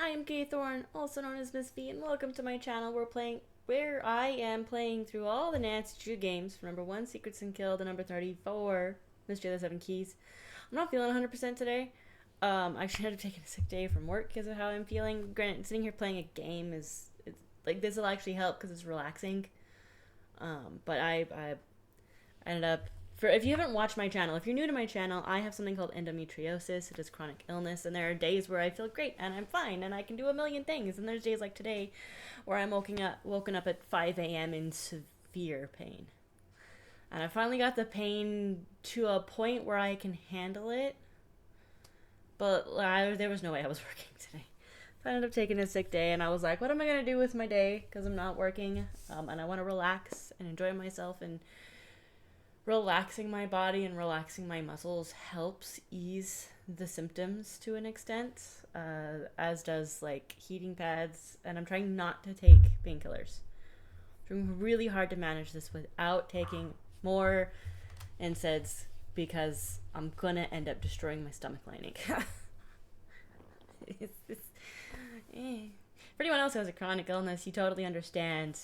I am Kay Thorne, also known as Miss V, and welcome to my channel where I am playing through all the Nancy Drew games from number 1, Secrets and Kill, to number 34, Mystery of the Seven Keys. I'm not feeling 100% today. I should have taken a sick day from work because of how I'm feeling. Granted, sitting here playing a game is like this will actually help because it's relaxing. But I ended up if you haven't watched my channel, if you're new to my channel, I have something called endometriosis. It is chronic illness, and there are days where I feel great and I'm fine and I can do a million things, and there's days like today where I'm woken up at 5 a.m. in severe pain. And I finally got the pain to a point where I can handle it, but there was no way I was working today. So I ended up taking a sick day, and I was like, what am I going to do with my day? Because I'm not working, and I want to relax and enjoy myself, and relaxing my body and relaxing my muscles helps ease the symptoms to an extent, as does like heating pads. And I'm trying not to take painkillers. Trying really hard to manage this without taking more NSAIDs because I'm gonna end up destroying my stomach lining. For anyone else who has a chronic illness, you totally understand.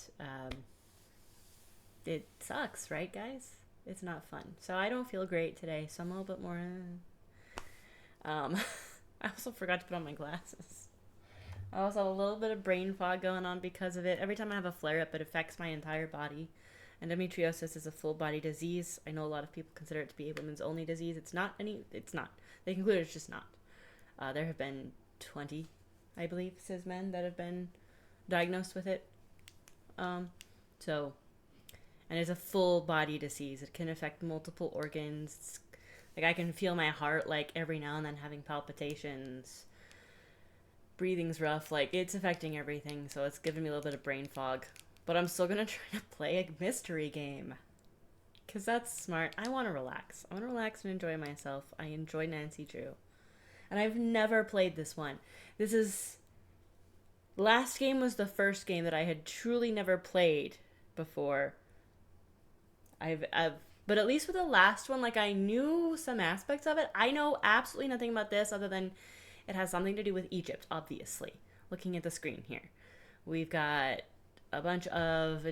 It sucks, right, guys? It's not fun. So I don't feel great today, so I'm a little bit more... I also forgot to put on my glasses. I also have a little bit of brain fog going on because of it. Every time I have a flare-up, it affects my entire body. Endometriosis is a full-body disease. I know a lot of people consider it to be a women's only disease. It's not. They conclude it's just not. There have been 20, I believe, cis men that have been diagnosed with it. And it's a full body disease. It can affect multiple organs. Like, I can feel my heart, like, every now and then having palpitations. Breathing's rough. Like, it's affecting everything, so it's giving me a little bit of brain fog. But I'm still going to try to play a mystery game. Because that's smart. I want to relax. I want to relax and enjoy myself. I enjoy Nancy Drew. And I've never played this one. Last game was the first game that I had truly never played before. But at least with the last one, like, I knew some aspects of it. I know absolutely nothing about this other than it has something to do with Egypt, obviously. Looking at the screen here, we've got a bunch of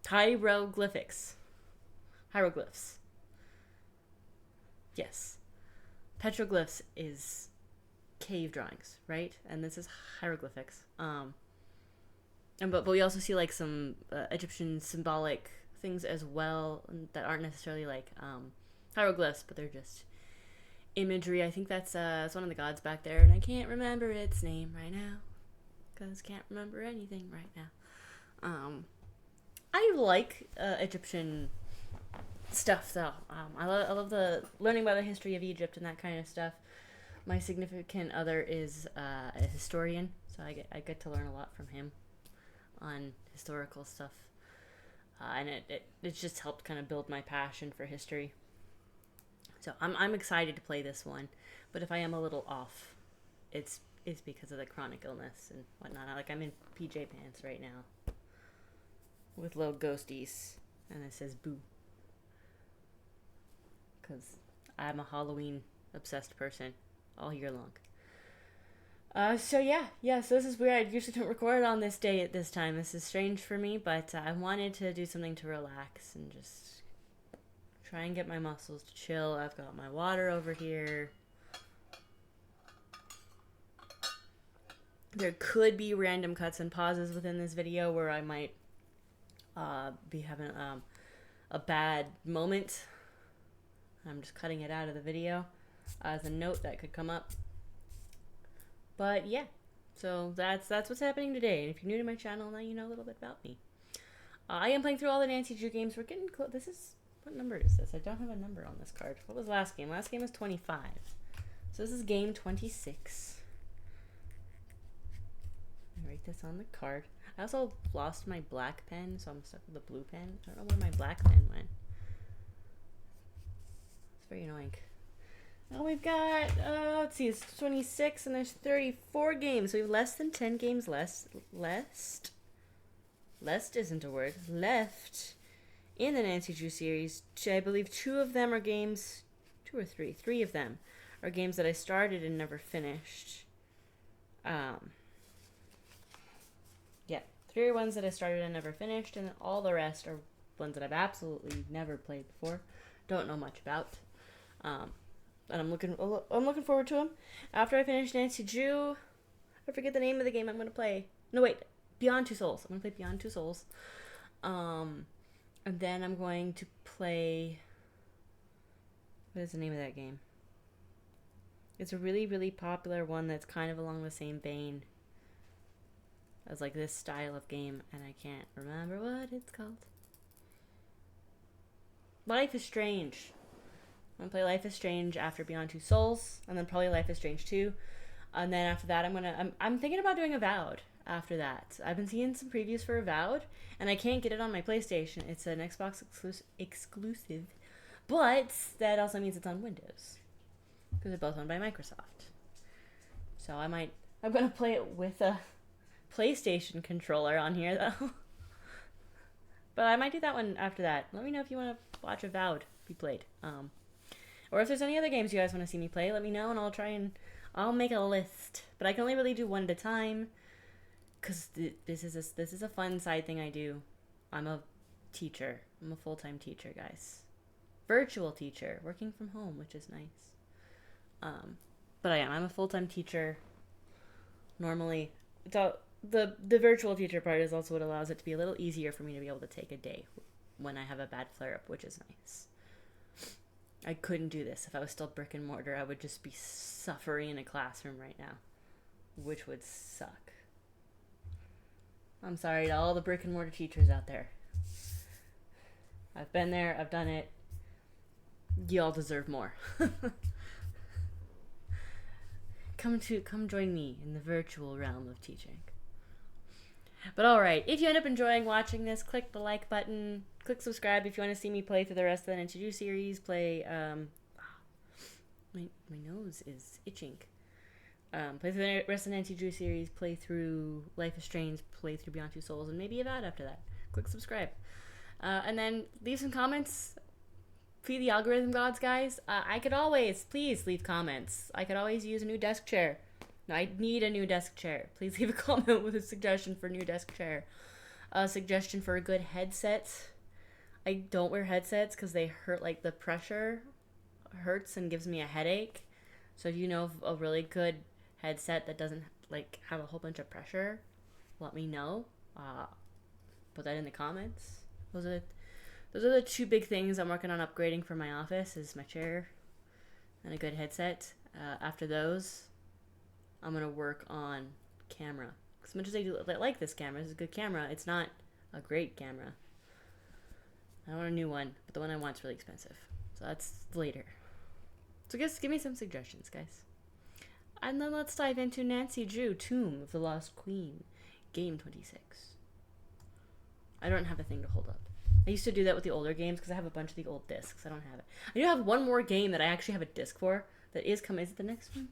hieroglyphs. Yes. Petroglyphs is cave drawings, right? And this is hieroglyphics. But we also see like some Egyptian symbolic things as well that aren't necessarily like hieroglyphs, but they're just imagery. I think that's one of the gods back there, and I can't remember its name right now because can't remember anything right now. I like Egyptian stuff though. I love the learning about the history of Egypt and that kind of stuff. My significant other is a historian, so I get to learn a lot from him on historical stuff, and it's just helped kind of build my passion for history. So I'm excited to play this one, but if I am a little off, it's because of the chronic illness and whatnot. Like, I'm in PJ pants right now with little ghosties, and it says boo, because I'm a Halloween obsessed person all year long. So this is weird. I usually don't record on this day at this time. This is strange for me, but I wanted to do something to relax and just try and get my muscles to chill. I've got my water over here. There could be random cuts and pauses within this video where I might be having a bad moment. I'm just cutting it out of the video as a note that could come up. But yeah, so that's what's happening today. And if you're new to my channel, now you know a little bit about me. I am playing through all the Nancy Drew games. We're getting close. What number is this? I don't have a number on this card. What was last game? Last game was 25. So this is game 26. I write this on the card. I also lost my black pen, so I'm stuck with the blue pen. I don't know where my black pen went. It's very annoying. Now we've got, let's see, it's 26 and there's 34 games. So we have less than 10 games left isn't a word. Left in the Nancy Drew series. I believe 2 of them are games, 2 or 3. 3 of them are games that I started and never finished. Yeah, 3 are ones that I started and never finished, and all the rest are ones that I've absolutely never played before, don't know much about. And I'm looking forward to them. After I finish Nancy Drew, I forget the name of the game I'm gonna play. No, wait, Beyond Two Souls. I'm gonna play Beyond Two Souls. And then I'm going to play. What is the name of that game? It's a really, really popular one that's kind of along the same vein as like this style of game, and I can't remember what it's called. Life is Strange. I'm gonna play Life is Strange after Beyond Two Souls, and then probably Life is Strange 2. And then after that, I'm thinking about doing Avowed after that. I've been seeing some previews for Avowed, and I can't get it on my PlayStation. It's an Xbox exclusive, but that also means it's on Windows, because they're both owned by Microsoft. So I'm gonna play it with a PlayStation controller on here, though. But I might do that one after that. Let me know if you want to watch Avowed be played. Or if there's any other games you guys want to see me play, let me know, and I'll make a list. But I can only really do one at a time, because this is a fun side thing I do. I'm a teacher. I'm a full-time teacher, guys. Virtual teacher, working from home, which is nice. But I'm a full-time teacher. Normally, the virtual teacher part is also what allows it to be a little easier for me to be able to take a day when I have a bad flare-up, which is nice. I couldn't do this if I was still brick and mortar. I would just be suffering in a classroom right now, which would suck. I'm sorry to all the brick and mortar teachers out there. I've been there, I've done it. Y'all deserve more. Come join me in the virtual realm of teaching. But alright, if you end up enjoying watching this, click the like button, click subscribe if you want to see me play through the rest of the Nancy Drew series, play, my nose is itching. Play through the rest of the Nancy Drew series, play through Life is Strange, play through Beyond Two Souls, and maybe Avowed after that. Click subscribe. And then leave some comments. Feed the algorithm gods, guys. I could always, please leave comments. I could always use a new desk chair. I need a new desk chair. Please leave a comment with a suggestion for a new desk chair. A suggestion for a good headset. I don't wear headsets because they hurt, like the pressure hurts and gives me a headache. So if you know of a really good headset that doesn't like have a whole bunch of pressure, let me know. Put that in the comments. Those are the 2 big things I'm working on upgrading for my office, is my chair and a good headset. After those, I'm going to work on camera. As much as I like this camera, it's a good camera, it's not a great camera. I want a new one, but the one I want is really expensive. So that's later. So give me some suggestions, guys. And then let's dive into Nancy Drew, Tomb of the Lost Queen, Game 26. I don't have a thing to hold up. I used to do that with the older games because I have a bunch of the old discs. I don't have it. I do have one more game that I actually have a disc for that is coming. Is it the next one?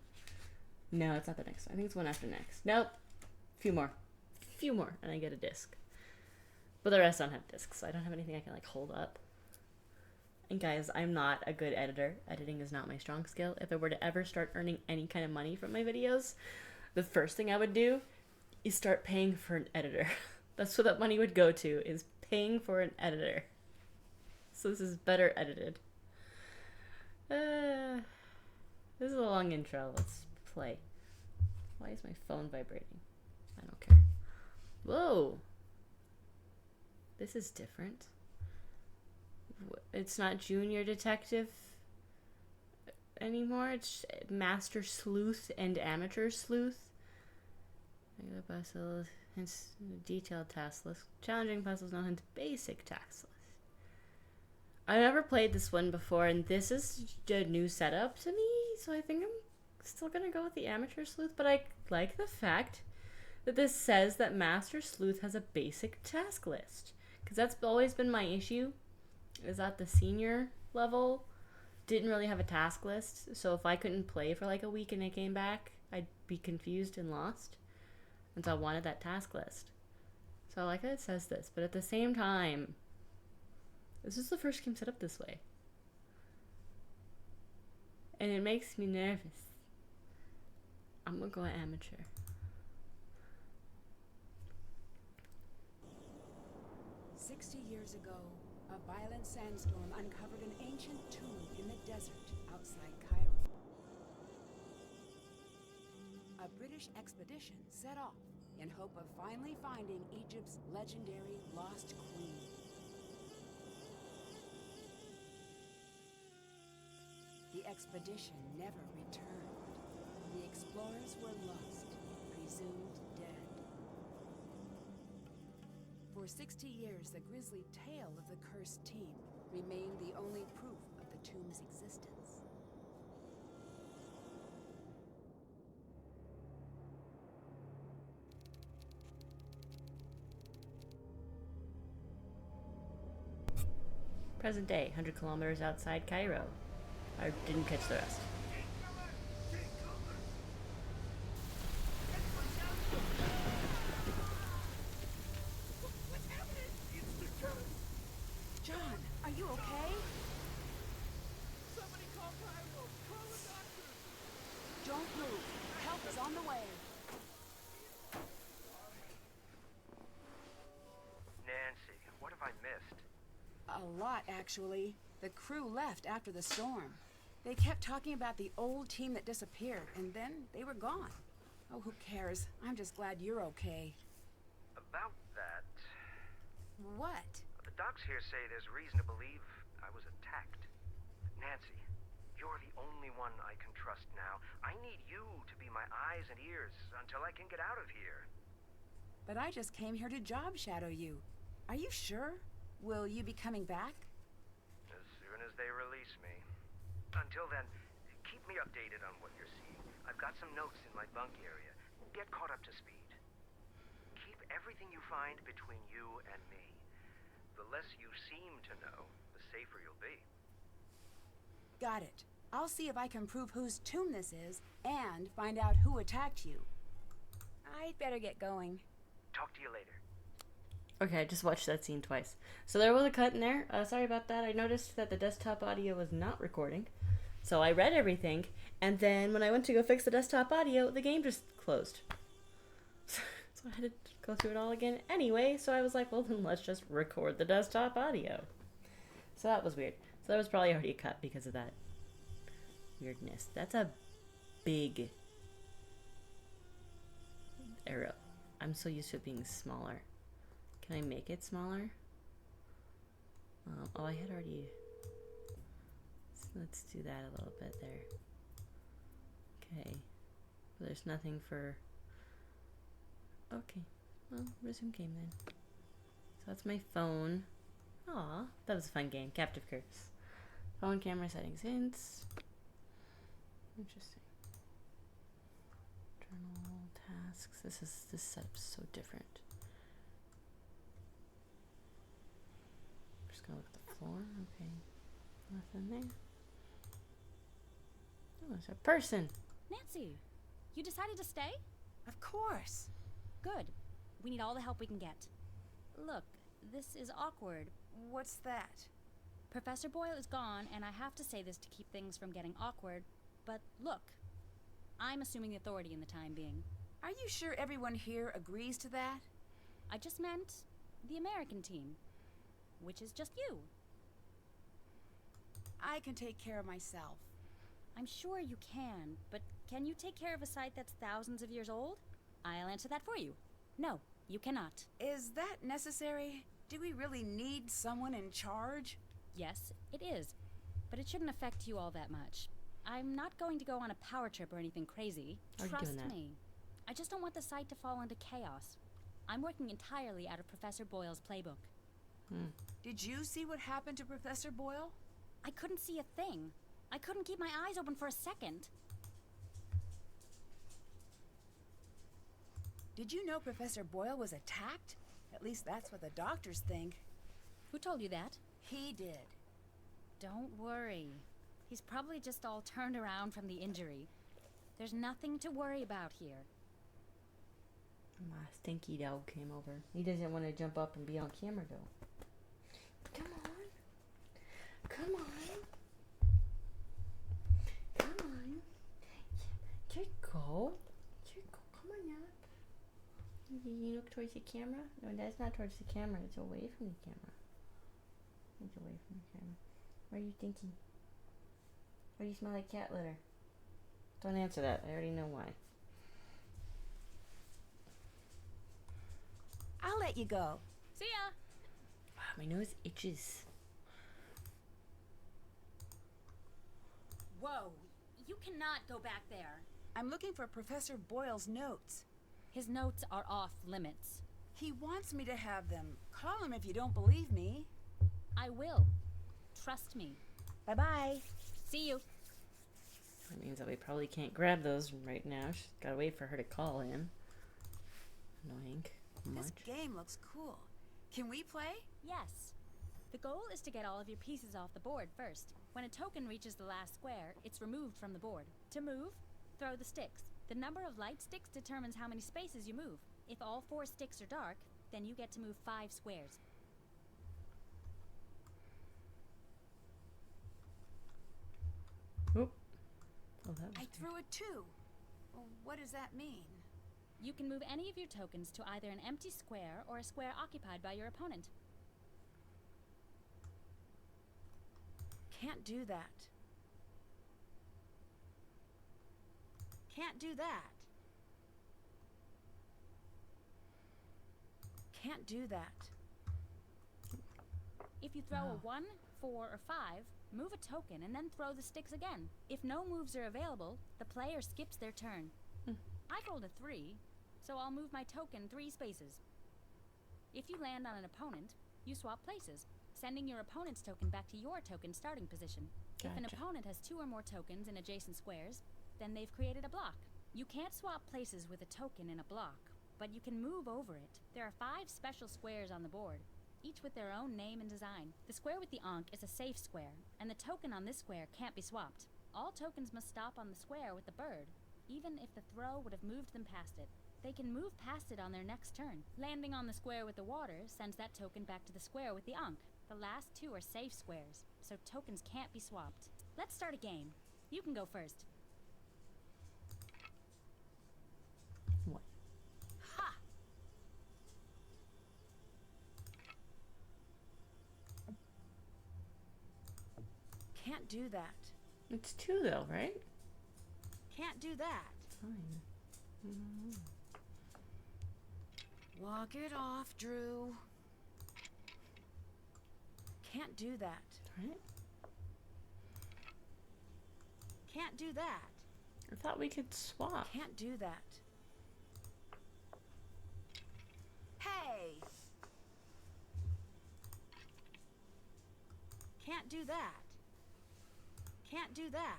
No, it's not the next one. I think it's one after next. Nope. Few more, and I get a disc. But the rest don't have discs, so I don't have anything I can like hold up. And guys, I'm not a good editor. Editing is not my strong skill. If I were to ever start earning any kind of money from my videos, the first thing I would do is start paying for an editor. That's what that money would go to, is paying for an editor. So this is better edited. This is a long intro. Let's play. Why is my phone vibrating? I don't care. Whoa. This is different. It's not Junior Detective anymore. It's Master Sleuth and Amateur Sleuth. Regular puzzle, hence detailed task list. Challenging puzzles, no hints. Basic task list. I never played this one before, and this is a new setup to me, so I think I'm still gonna go with the Amateur Sleuth, but I like the fact that this says that Master Sleuth has a basic task list, because that's always been my issue, is that the senior level didn't really have a task list, so if I couldn't play for like a week and I came back, I'd be confused and lost, and so I wanted that task list. So I like that it says this, but at the same time, this is the first game set up this way. and it makes me nervous. I'm gonna go amateur. Years ago, a violent sandstorm uncovered an ancient tomb in the desert outside Cairo. A British expedition set off in hope of finally finding Egypt's legendary lost queen. The expedition never returned. The explorers were lost, presumed dead. For 60 years, the grisly tale of the cursed team remained the only proof of the tomb's existence. Present day, 100 kilometers outside Cairo. I didn't catch the rest. John, are you okay? Somebody call Cairo! Call a doctor! Don't move. Help is on the way. Nancy, what have I missed? A lot, actually. The crew left after the storm. They kept talking about the old team that disappeared, and then they were gone. Oh, who cares? I'm just glad you're okay. About that... What? The docs here say there's reason to believe I was attacked. Nancy, you're the only one I can trust now. I need you to be my eyes and ears until I can get out of here. But I just came here to job shadow you. Are you sure? Will you be coming back? As soon as they release me. Until then, keep me updated on what you're seeing. I've got some notes in my bunk area. Get caught up to speed. Keep everything you find between you and me. The less you seem to know, the safer you'll be. Got it. I'll see if I can prove whose tomb this is and find out who attacked you. I'd better get going. Talk to you later. Okay, I just watched that scene twice. So there was a cut in there. Sorry about that. I noticed that the desktop audio was not recording. So I read everything, and then when I went to go fix the desktop audio, the game just closed. So I had to go through it all again anyway, so I was like, well, then let's just record the desktop audio. So that was weird. So that was probably already cut because of that weirdness. That's a big arrow. I'm so used to it being smaller. Can I make it smaller? Oh, I had already... So let's do that a little bit there. Okay. There's nothing for... Okay. Well, resume game then. So that's my phone. Aw, that was a fun game. Captive Curse. Phone camera settings. Hints. Interesting. Journal tasks. This setup's so different. Just gonna look at the floor. Okay. Nothing there. Oh, it's a person. Nancy, you decided to stay? Of course. Good. We need all the help we can get. Look, this is awkward. What's that? Professor Boyle is gone, and I have to say this to keep things from getting awkward, but look, I'm assuming the authority in the time being. Are you sure everyone here agrees to that? I just meant the American team, which is just you. I can take care of myself. I'm sure you can, but can you take care of a site that's thousands of years old? I'll answer that for you. No, you cannot. Is that necessary? Do we really need someone in charge? Yes, it is, but it shouldn't affect you all that much. I'm not going to go on a power trip or anything crazy. Are you Trust doing that? me. I just don't want the site to fall into chaos. I'm working entirely out of Professor Boyle's playbook. Did you see what happened to Professor Boyle? I couldn't see a thing. I couldn't keep my eyes open for a second. Did you know Professor Boyle was attacked? At least that's what the doctors think. Who told you that? He did. Don't worry. He's probably just all turned around from the injury. There's nothing to worry about here. My stinky dog came over. He doesn't want to jump up and be on camera though. Come on. Come on. Come look towards the camera? No, that's not towards the camera. It's away from the camera. It's away from the camera. What are you thinking? Why do you smell like cat litter? Don't answer that. I already know why. I'll let you go. See ya! Wow, my nose itches. Whoa! You cannot go back there. I'm looking for Professor Boyle's notes. His notes are off limits. He wants me to have them. Call him if you don't believe me. I will. Trust me. Bye-bye. See you. That means that we probably can't grab those right now. She's gotta wait for her to call in. Annoying. Much. This game looks cool. Can we play? Yes. The goal is to get all of your pieces off the board first. When a token reaches the last square, it's removed from the board. To move, throw the sticks. The number of light sticks determines how many spaces you move. If all 4 sticks are dark, then you get to move 5 squares. Oop. Oh, that was I threw a 2. Well, what does that mean? You can move any of your tokens to either an empty square or a square occupied by your opponent. Can't do that. Can't do that. Can't do that. If you throw a 1, 4, or 5, move a token and then throw the sticks again. If no moves are available, the player skips their turn. I rolled a 3, so I'll move my token 3 spaces. If you land on an opponent, you swap places, sending your opponent's token back to your token starting position. If an Gotcha. opponent has 2 or more tokens in adjacent squares, then they've created a block. You can't swap places with a token in a block, but you can move over it. There are 5 special squares on the board, each with their own name and design. The square with the ankh is a safe square, and the token on this square can't be swapped. All tokens must stop on the square with the bird, even if the throw would have moved them past it. They can move past it on their next turn. Landing on the square with the water sends that token back to the square with the ankh. The last 2 are safe squares, so tokens can't be swapped. Let's start a game. You can go first. What? Ha! Can't do that. It's 2 though, right? Can't do that. Fine. Walk it off, Drew. Can't do that. Right? Can't do that. I thought we could swap. Can't do that. Hey! Can't do that. Can't do that.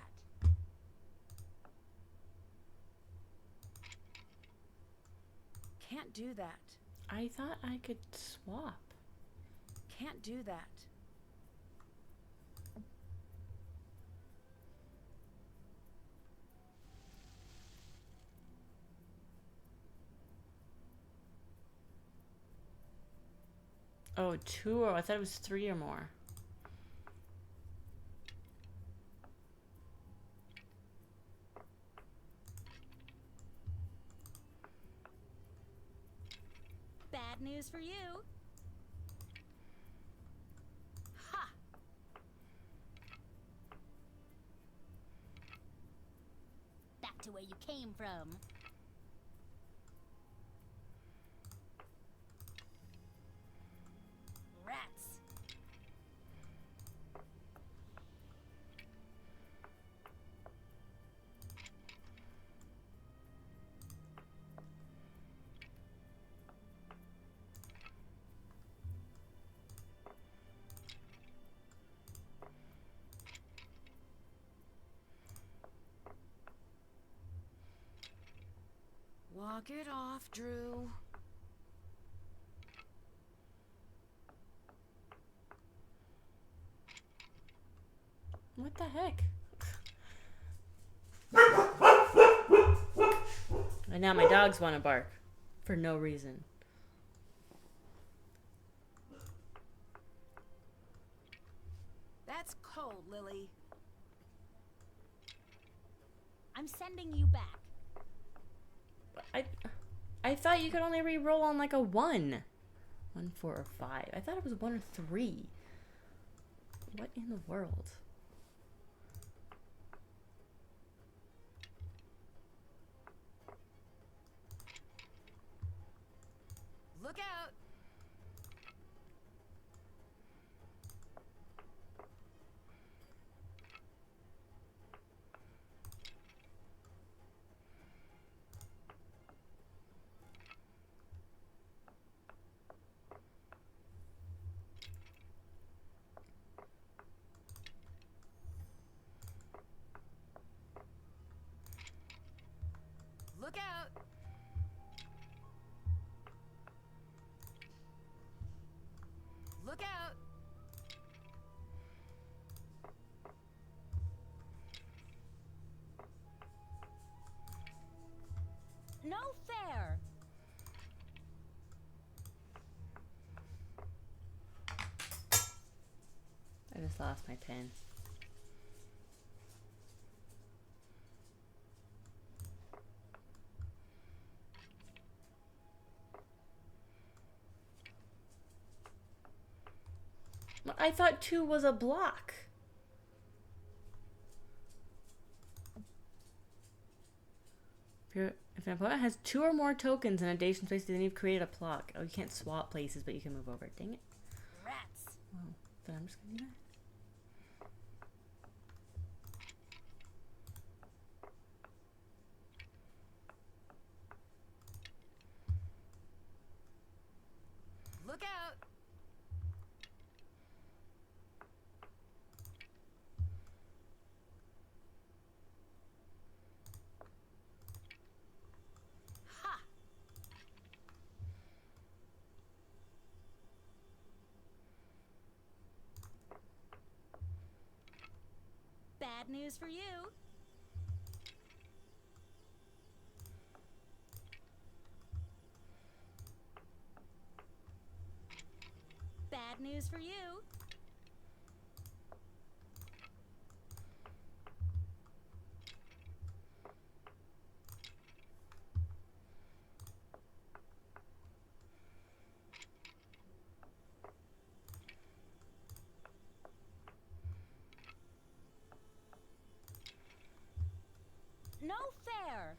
Can't do that. I thought I could swap. Can't do that. Oh, 2 or I thought it was 3 or more. Bad news for you. Ha! Back to where you came from. Rats. Walk it off, Drew. What the heck? And now my dogs want to bark for no reason. That's cold, Lily. I'm sending you back. I thought you could only re-roll on like a 1. 1, 4, or 5. I thought it was 1 or 3. What in the world? Look out! Look out! Look out! No fair! I just lost my pen. I thought 2 was a block. If an opponent has 2 or more tokens in a adjacent space, then you've created a block. Oh, you can't swap places, but you can move over. Dang it. Rats! Oh, then I'm just gonna do that. Look out! Ha! Bad news for you. Bad news for you. No fair!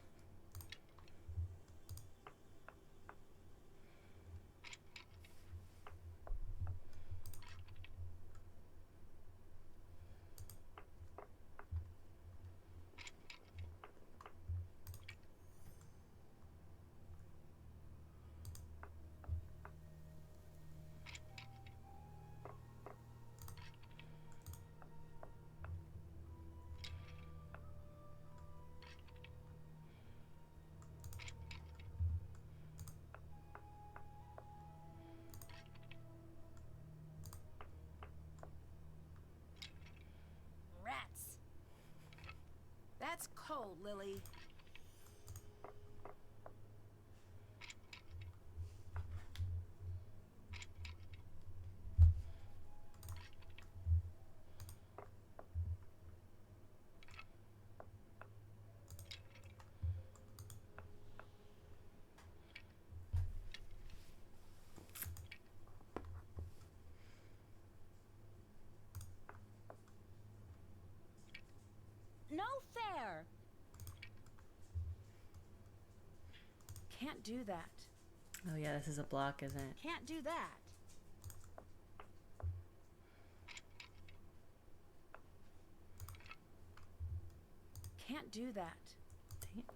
Rats! That's cold, Lily. No fair! Can't do that. Oh yeah, this is a block, isn't it? Can't do that. Can't do that. Dang it.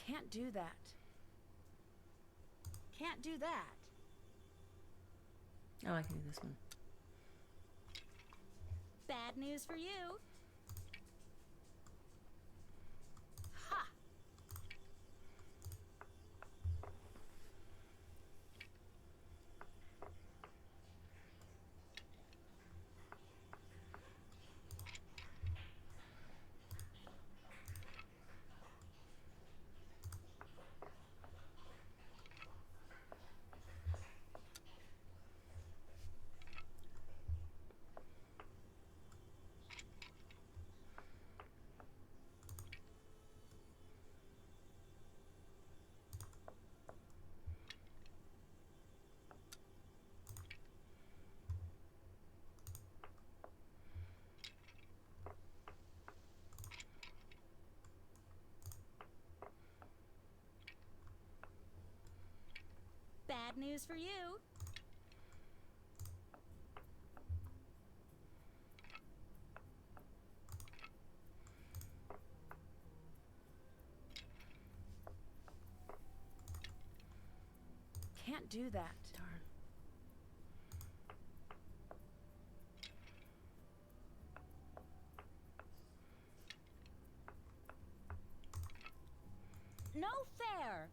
Can't do that. Can't do that. Oh, I can do this one. Bad news for you. Ha! bad news for you. Can't do that. Darn. No fair.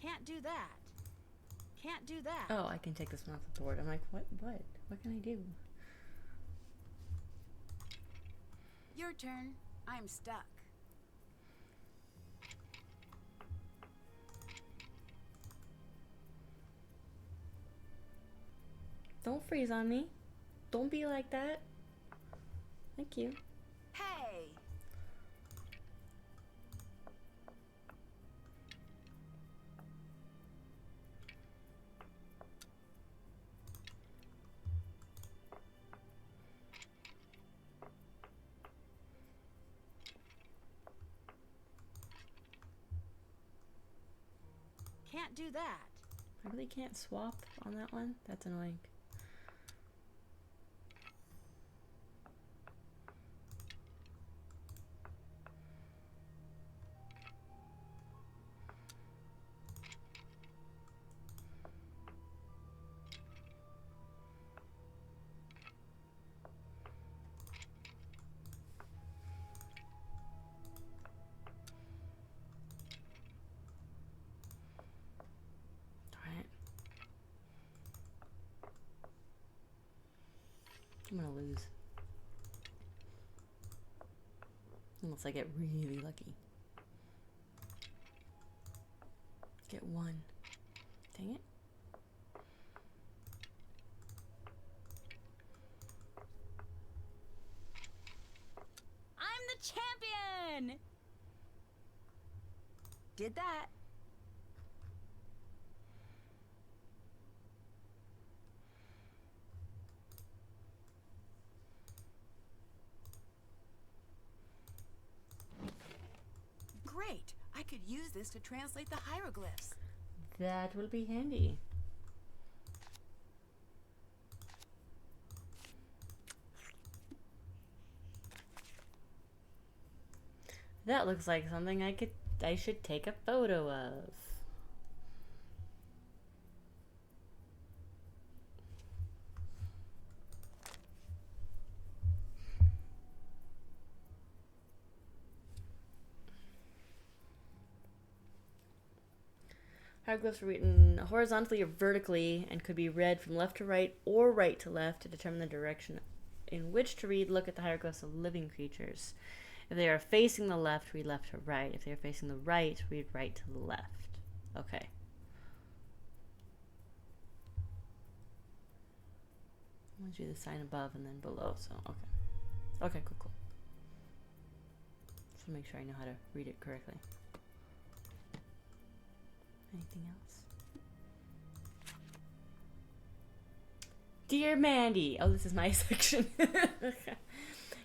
Can't do that. Can't do that. Oh, I can take this one off the board. I'm like, what? What can I do? Your turn. I'm stuck. Don't freeze on me. Don't be like that. Thank you. Hey! Can't do that. I really can't swap on that one. That's annoying. Alright. I'm gonna lose. Unless I get really lucky. Get one. Dang it. I'm the champion! Did that. Great! I could use this to translate the hieroglyphs. That will be handy. That looks like something I should take a photo of. Hieroglyphs were written horizontally or vertically and could be read from left to right or right to left to determine the direction in which to read. Look at the hieroglyphs of living creatures. If they are facing the left, read left to right. If they are facing the right, read right to the left. Okay. I want to do the sign above and then below, so okay. Okay, cool. Just want to make sure I know how to read it correctly. Anything else? Dear Mandy. Oh, this is my section.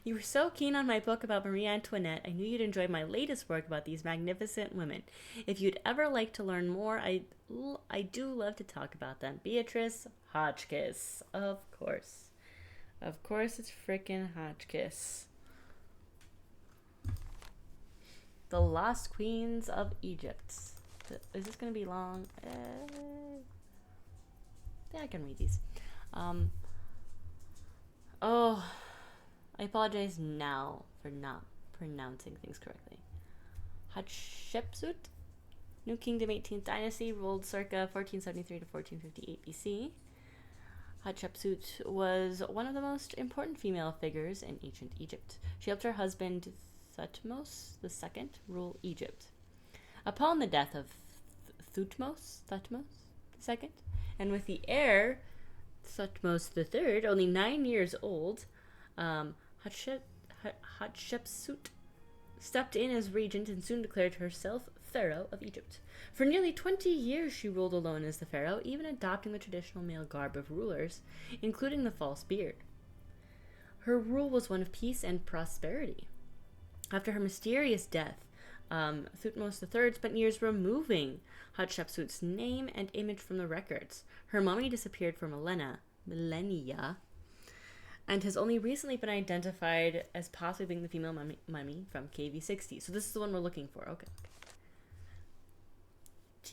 You were so keen on my book about Marie Antoinette, I knew you'd enjoy my latest work about these magnificent women. If you'd ever like to learn more, I do love to talk about them. Beatrice Hotchkiss. Of course. Of course it's frickin' Hotchkiss. The Lost Queens of Egypt. Is this going to be long? Yeah, I can read these. Oh, I apologize now for not pronouncing things correctly. Hatshepsut, New Kingdom 18th Dynasty, ruled circa 1473 to 1458 BC. Hatshepsut was one of the most important female figures in ancient Egypt. She helped her husband Thutmose II rule Egypt. Upon the death of Thutmose II, and with the heir Thutmose III only 9 years old, Hatshepsut stepped in as regent and soon declared herself pharaoh of Egypt. For nearly 20 years she ruled alone as the pharaoh, even adopting the traditional male garb of rulers, including the false beard. Her rule was one of peace and prosperity. After her mysterious death, Thutmose III spent years removing Hatshepsut's name and image from the records. Her mummy disappeared for millennia, and has only recently been identified as possibly being the female mummy from KV60. So this is the one we're looking for. Okay.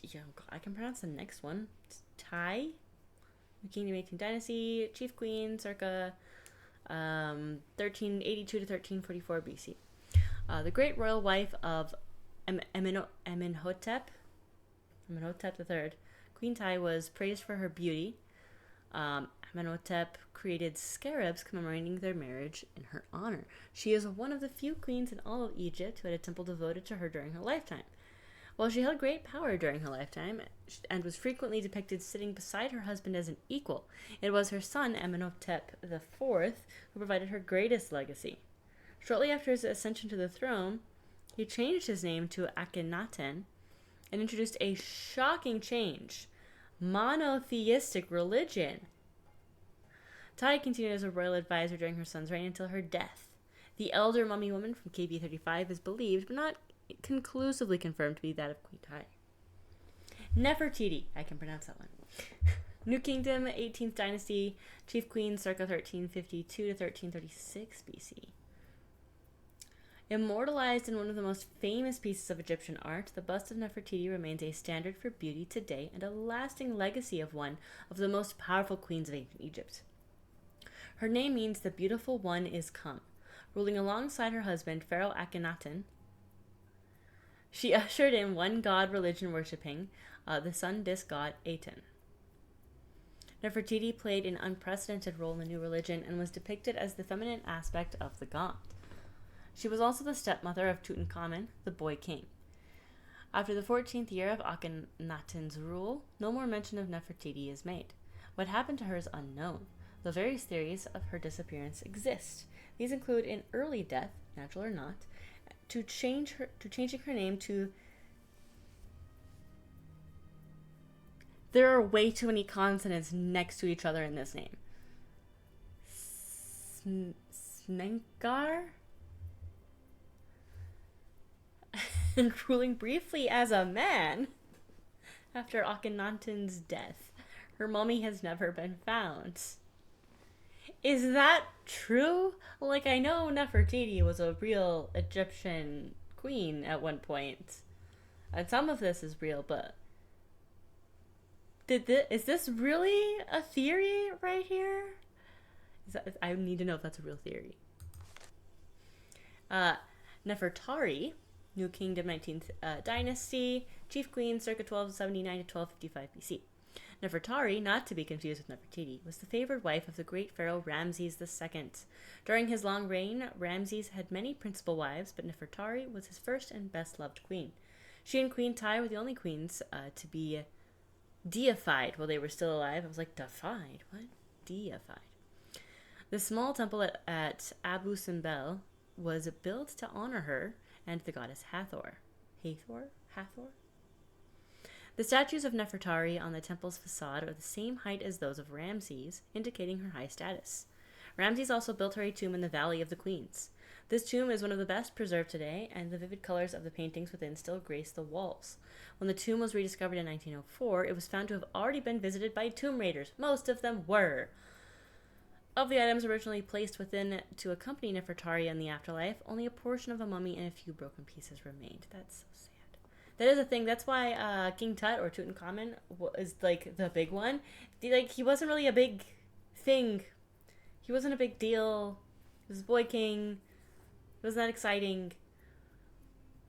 Yeah, I can pronounce the next one. It's Tai. Kingdom 18th Dynasty, Chief Queen, circa 1382 to 1344 BC. The great royal wife of Amenhotep III, Queen Tai was praised for her beauty. Amenhotep created scarabs commemorating their marriage in her honor. She is one of the few queens in all of Egypt who had a temple devoted to her during her lifetime. While she held great power during her lifetime and was frequently depicted sitting beside her husband as an equal, it was her son Amenhotep IV who provided her greatest legacy. Shortly after his ascension to the throne, he changed his name to Akhenaten and introduced a shocking change: monotheistic religion. Tai continued as a royal advisor during her son's reign until her death. The elder mummy woman from KB35 is believed, but not conclusively confirmed, to be that of Queen Tai. Nefertiti, I can pronounce that one. New Kingdom, 18th Dynasty, Chief Queen, circa 1352 to 1336 BC. Immortalized in one of the most famous pieces of Egyptian art, the bust of Nefertiti remains a standard for beauty today and a lasting legacy of one of the most powerful queens of ancient Egypt. Her name means the beautiful one is come. Ruling alongside her husband, Pharaoh Akhenaten, she ushered in one god religion worshipping, the sun disk god Aten. Nefertiti played an unprecedented role in the new religion and was depicted as the feminine aspect of the god. She was also the stepmother of Tutankhamun, the boy king. After the 14th year of Akhenaten's rule, no more mention of Nefertiti is made. What happened to her is unknown, though various theories of her disappearance exist. These include an early death, natural or not, to changing her name to... There are way too many consonants next to each other in this name. Smenkar? And ruling briefly as a man after Akhenaten's death. Her mummy has never been found. Is that true? Like, I know Nefertiti was a real Egyptian queen at one point, and some of this is real, but is this really a theory right here? I need to know if that's a real theory. Nefertari, New Kingdom 19th Dynasty, Chief Queen, circa 1279 to 1255 BC. Nefertari, not to be confused with Nefertiti, was the favored wife of the great pharaoh Ramses II. During his long reign, Ramses had many principal wives, but Nefertari was his first and best-loved queen. She and Queen Tai were the only queens to be deified while they were still alive. I was like, defied? What? Deified. The small temple at Abu Simbel was built to honor her and the goddess Hathor. Hathor? The statues of Nefertari on the temple's facade are the same height as those of Ramses, indicating her high status. Ramses also built her a tomb in the Valley of the Queens. This tomb is one of the best preserved today, and the vivid colors of the paintings within still grace the walls. When the tomb was rediscovered in 1904, it was found to have already been visited by tomb raiders. Most of them were. Of the items originally placed within to accompany Nefertari in the afterlife, only a portion of a mummy and a few broken pieces remained. That's so sad. That is a thing. That's why King Tut, or Tutankhamun, is like the big one. He wasn't really a big thing. He wasn't a big deal. He was a boy king. It wasn't that exciting.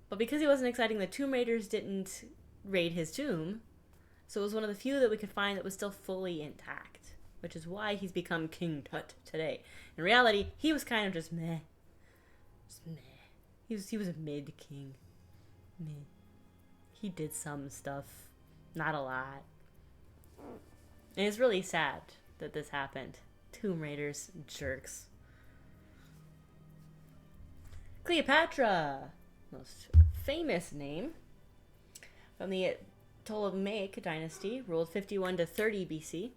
But because he wasn't exciting, the tomb raiders didn't raid his tomb. So it was one of the few that we could find that was still fully intact, which is why he's become King Tut today. In reality, he was kind of just meh. Just meh. He was a mid-king. Meh. He did some stuff. Not a lot. And it's really sad that this happened. Tomb Raiders, jerks. Cleopatra, most famous name, from the Ptolemaic dynasty, ruled 51 to 30 BC.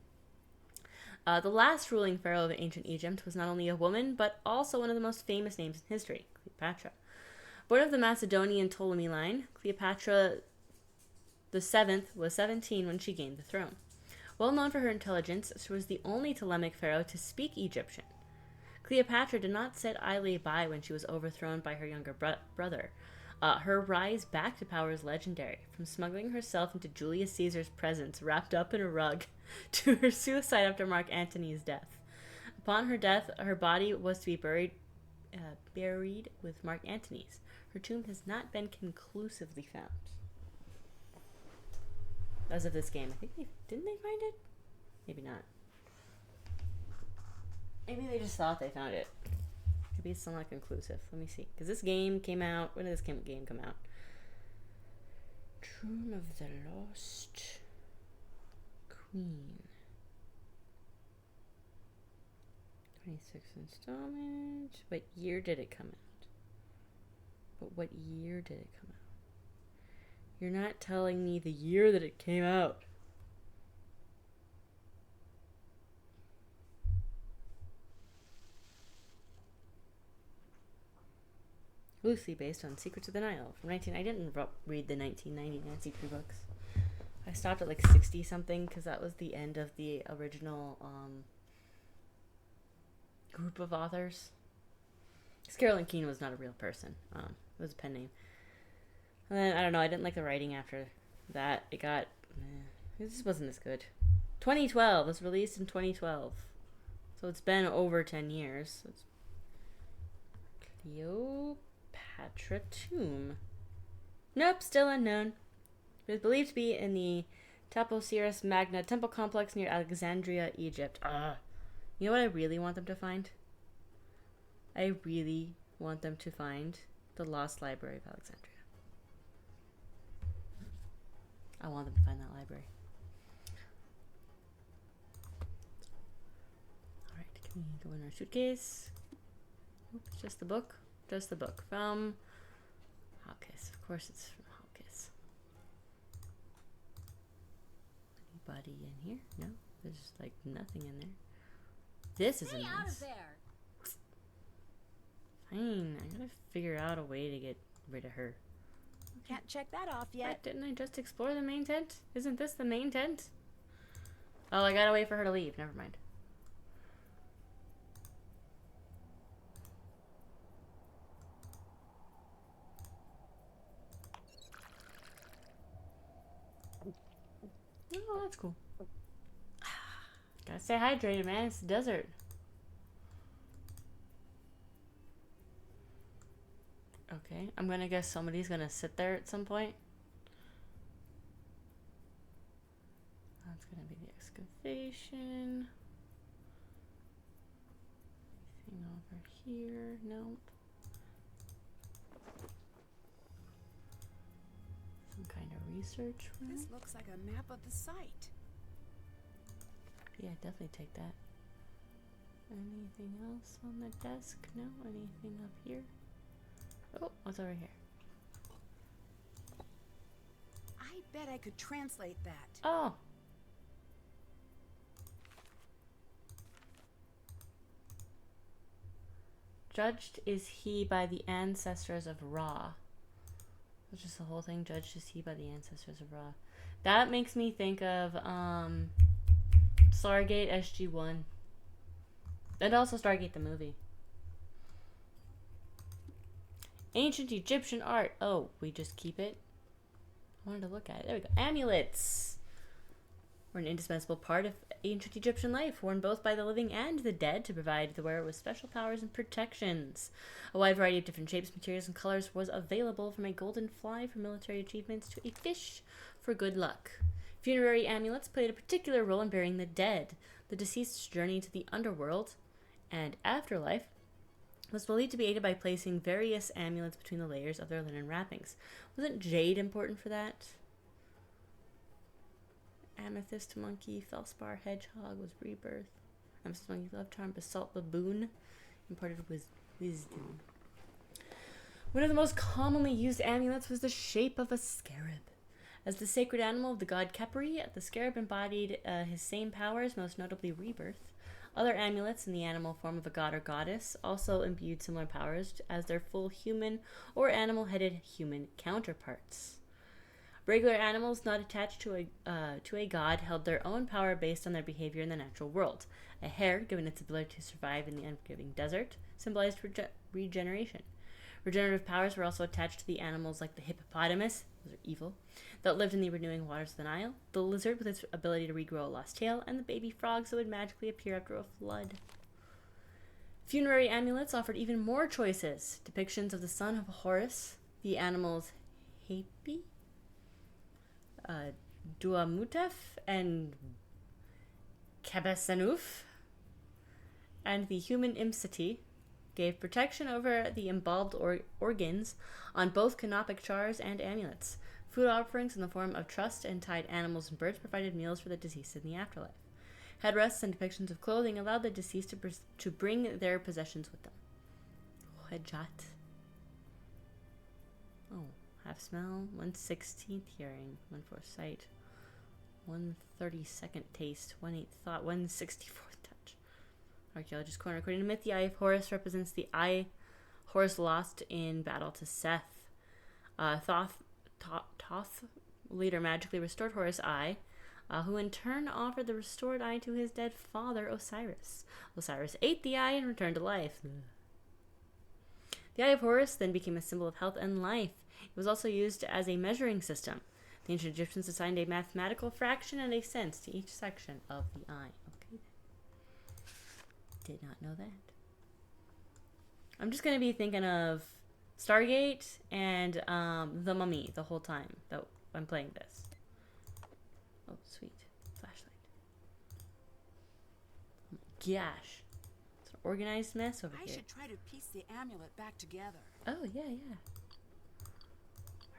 The last ruling pharaoh of ancient Egypt was not only a woman, but also one of the most famous names in history, Cleopatra. Born of the Macedonian Ptolemy line, Cleopatra the Seventh was 17 when she gained the throne. Well known for her intelligence, she was the only Ptolemaic pharaoh to speak Egyptian. Cleopatra did not sit idly by when she was overthrown by her younger brother. Her rise back to power is legendary, from smuggling herself into Julius Caesar's presence wrapped up in a rug to her suicide after Mark Antony's death. Upon her death, her body was to be buried with Mark Antony's. Her tomb has not been conclusively found. As of this game, I think didn't they find it? Maybe not. Maybe they just thought they found it. Maybe it's still not conclusive. Let me see. Because this game came out. When did this game come out? Tomb of the Lost Queen. 26th installment. What year did it come out? But what year did it come out? You're not telling me the year that it came out. Loosely based on Secrets of the Nile from I didn't read the 1990 Nancy Drew books. I stopped at like 60 something because that was the end of the original group of authors. Because Carolyn Keene was not a real person. It was a pen name. And then, I don't know, I didn't like the writing after that. It got... this wasn't as good. 2012. It was released in 2012. So it's been over 10 years. So it's Cleopatra Tomb. Nope, still unknown. It is believed to be in the Taposiris Magna temple complex near Alexandria, Egypt. You know what I really want them to find? I really want them to find the Lost Library of Alexandria. I want them to find that library. Alright, can we go in our suitcase? Oops, just the book? Just the book. From Hawkes. Of course it's from Hawkes. Anybody in here? No? There's like nothing in there. This is a mess. Out of there! Fine, I gotta figure out a way to get rid of her. Can't check that off yet. What, didn't I just explore the main tent? Isn't this the main tent? Oh, I gotta wait for her to leave. Never mind. Oh, that's cool. Gotta stay hydrated, man. It's the desert. Okay, I'm gonna guess somebody's gonna sit there at some point. That's gonna be the excavation. Anything over here? Nope. Some kind of research room. This looks like a map of the site. Yeah, definitely take that. Anything else on the desk? No? Anything up here? Oh, what's over here? I bet I could translate that. Oh! Judged is he by the ancestors of Ra. That's just the whole thing. Judged is he by the ancestors of Ra. That makes me think of Stargate SG-1. And also Stargate the movie. Ancient Egyptian art. Oh, we just keep it? I wanted to look at it. There we go. Amulets were an indispensable part of ancient Egyptian life, worn both by the living and the dead to provide the wearer with special powers and protections. A wide variety of different shapes, materials, and colors was available, from a golden fly for military achievements to a fish for good luck. Funerary amulets played a particular role in burying the dead. The deceased's journey to the underworld and afterlife was believed to be aided by placing various amulets between the layers of their linen wrappings. Wasn't jade important for that? Amethyst monkey, felspar hedgehog was rebirth. Amethyst monkey love charm, basalt baboon imparted wisdom. One of the most commonly used amulets was the shape of a scarab. As the sacred animal of the god Khepri, the scarab embodied his same powers, most notably rebirth. Other amulets in the animal form of a god or goddess also imbued similar powers as their full human or animal-headed human counterparts. Regular animals not attached to a god held their own power based on their behavior in the natural world. A hare, given its ability to survive in the unforgiving desert, symbolized regeneration. Regenerative powers were also attached to the animals like the hippopotamus, those are evil, that lived in the renewing waters of the Nile, the lizard with its ability to regrow a lost tail, and the baby frogs that would magically appear after a flood. Funerary amulets offered even more choices. Depictions of the son of Horus, the animals Hapi, Duamutef, and Kabasanuf, and the human Imsati gave protection over the embalmed organs on both canopic jars and amulets. Food offerings in the form of trussed and tied animals and birds provided meals for the deceased in the afterlife. Headrests and depictions of clothing allowed the deceased to bring their possessions with them. Hejat. Oh, half smell, 1/16th hearing, 1/4 sight, 1/32nd taste, 1/8 thought, 1/64th touch. Archaeologist corner. According to myth, the Eye of Horus represents the eye Horus lost in battle to Seth. Thoth later magically restored Horus' eye, who in turn offered the restored eye to his dead father, Osiris. Osiris ate the eye and returned to life. The Eye of Horus then became a symbol of health and life. It was also used as a measuring system. The ancient Egyptians assigned a mathematical fraction and a sense to each section of the eye. Okay. Did not know that. I'm just going to be thinking of Stargate and The Mummy the whole time that I'm playing this. Oh, sweet. Flashlight. Oh my gosh. It's an organized mess over I here. should try to piece the amulet back together. Oh, yeah, yeah.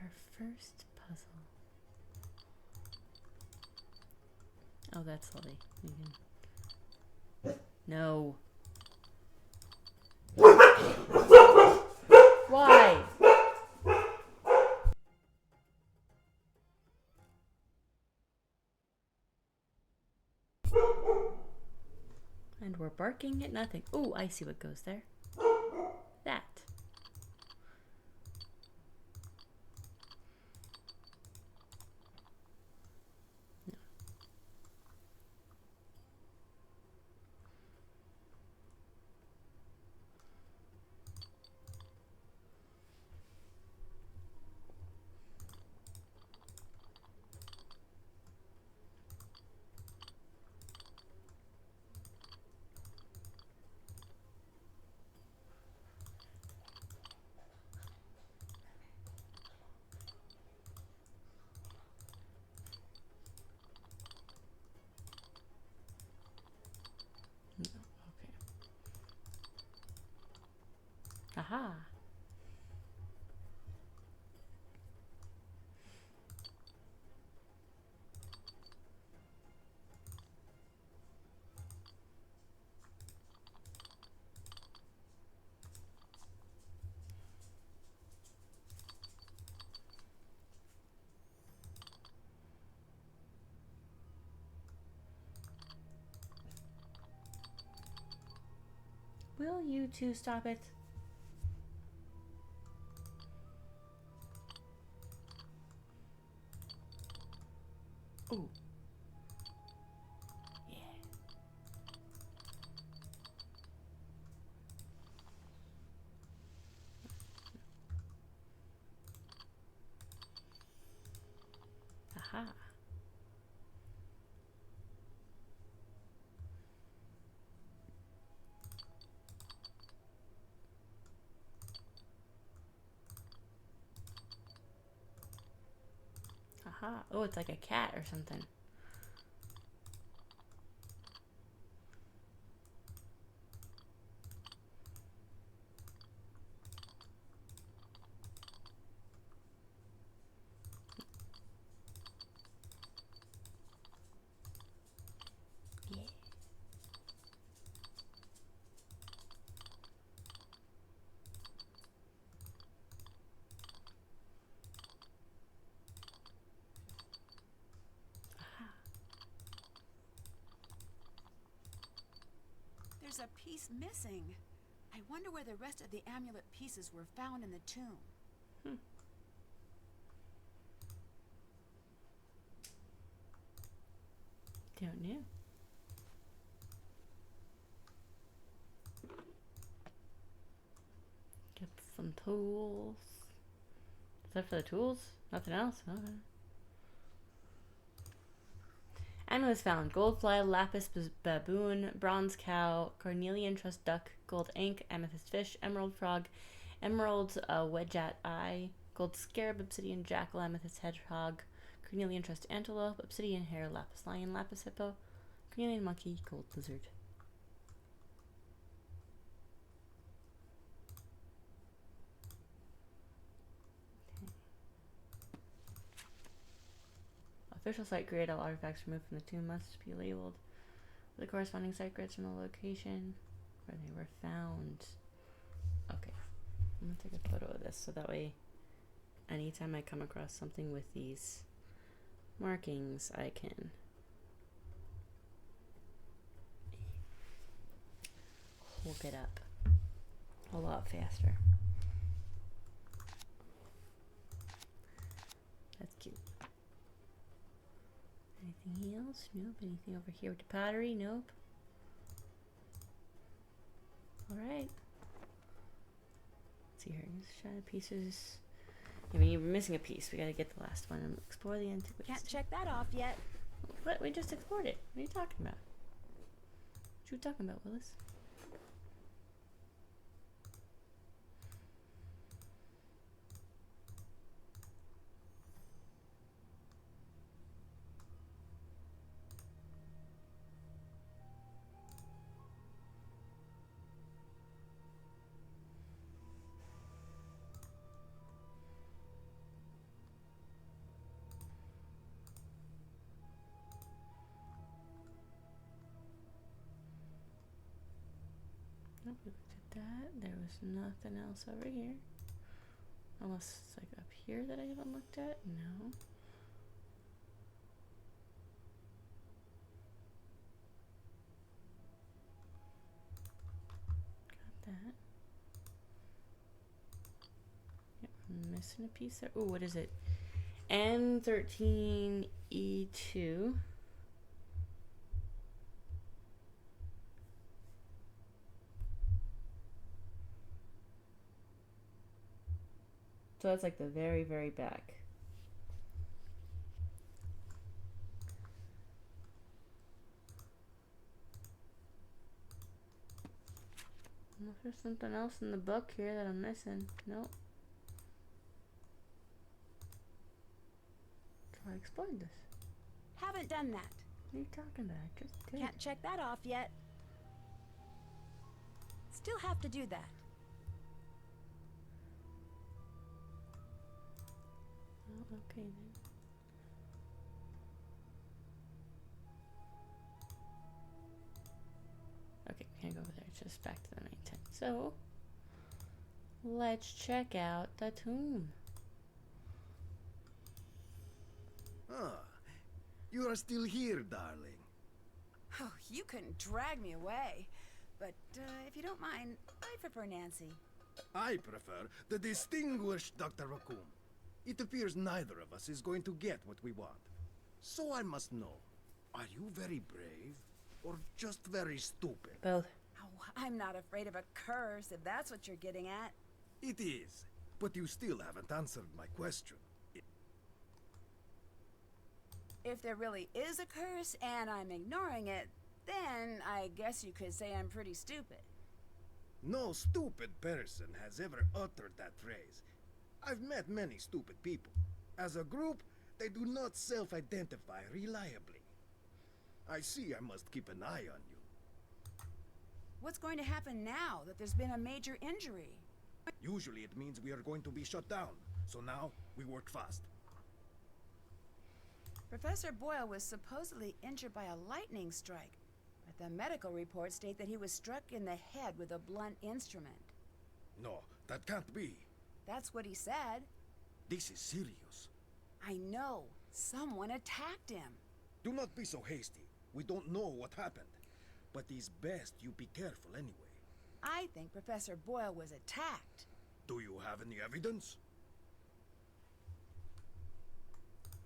Our first puzzle. Oh, that's lovely. No. Why? And we're barking at nothing. Oh, I see what goes there. That. No. Okay. Aha. Will you two stop it? Ooh. Yeah. Aha. Aha. Oh, it's like a cat or something. Yeah. Aha. there's a piece missing. I wonder where the rest of the amulet pieces were found in the tomb. Don't know. Get some tools. Is that for the tools? Nothing else? Okay. Animals found: gold fly, lapis baboon, bronze cow, cornelian trust duck, gold ink, amethyst fish, emerald frog, emerald wedgeat eye, gold scarab, obsidian jackal, amethyst hedgehog, cornelian trust antelope, obsidian hare, lapis lion, lapis hippo, cornelian monkey, gold lizard. Official site created. All artifacts removed from the tomb must be labeled with the corresponding site grids from the location where they were found. Okay, I'm gonna take a photo of this so that way anytime I come across something with these markings, I can look it up a lot faster. That's cute. Anything else? Nope. Anything over here with the pottery? Nope. Alright. Let's see here. Just try the pieces. I mean, you're missing a piece. We gotta get the last one and explore the antiquities. Can't check that off yet. What? We just explored it. What are you talking about? What you talking about, Willis? Nope, we looked at that. There was nothing else over here. Unless it's like up here that I haven't looked at. No. Got that. Yep, I'm missing a piece there. Oh, what is it? N13E2. So that's like the very, very back. Unless there's something else in the book here that I'm missing. Nope. So I explored this. Haven't done that. What are you talking about? I just did. Can't check that off yet. Still have to do that. Oh, okay then. Okay, we can't go over there. It's just back to the 910. So, let's check out the tomb. Ah, you are still here, darling. Oh, you couldn't drag me away. But if you don't mind, I prefer Nancy. I prefer the distinguished Dr. Raccoon. It appears neither of us is going to get what we want. So I must know, are you very brave or just very stupid? Both. Oh, I'm not afraid of a curse, if that's what you're getting at. It is, but you still haven't answered my question. If there really is a curse and I'm ignoring it, then I guess you could say I'm pretty stupid. No stupid person has ever uttered that phrase. I've met many stupid people. As a group, they do not self-identify reliably. I see I must keep an eye on you. What's going to happen now that there's been a major injury? Usually it means we are going to be shut down, so now we work fast. Professor Boyle was supposedly injured by a lightning strike, but the medical reports state that he was struck in the head with a blunt instrument. No, that can't be. That's what he said. This is serious. I know. Someone attacked him. Do not be so hasty. We don't know what happened. but it's best you be careful anyway. I think Professor Boyle was attacked. Do you have any evidence?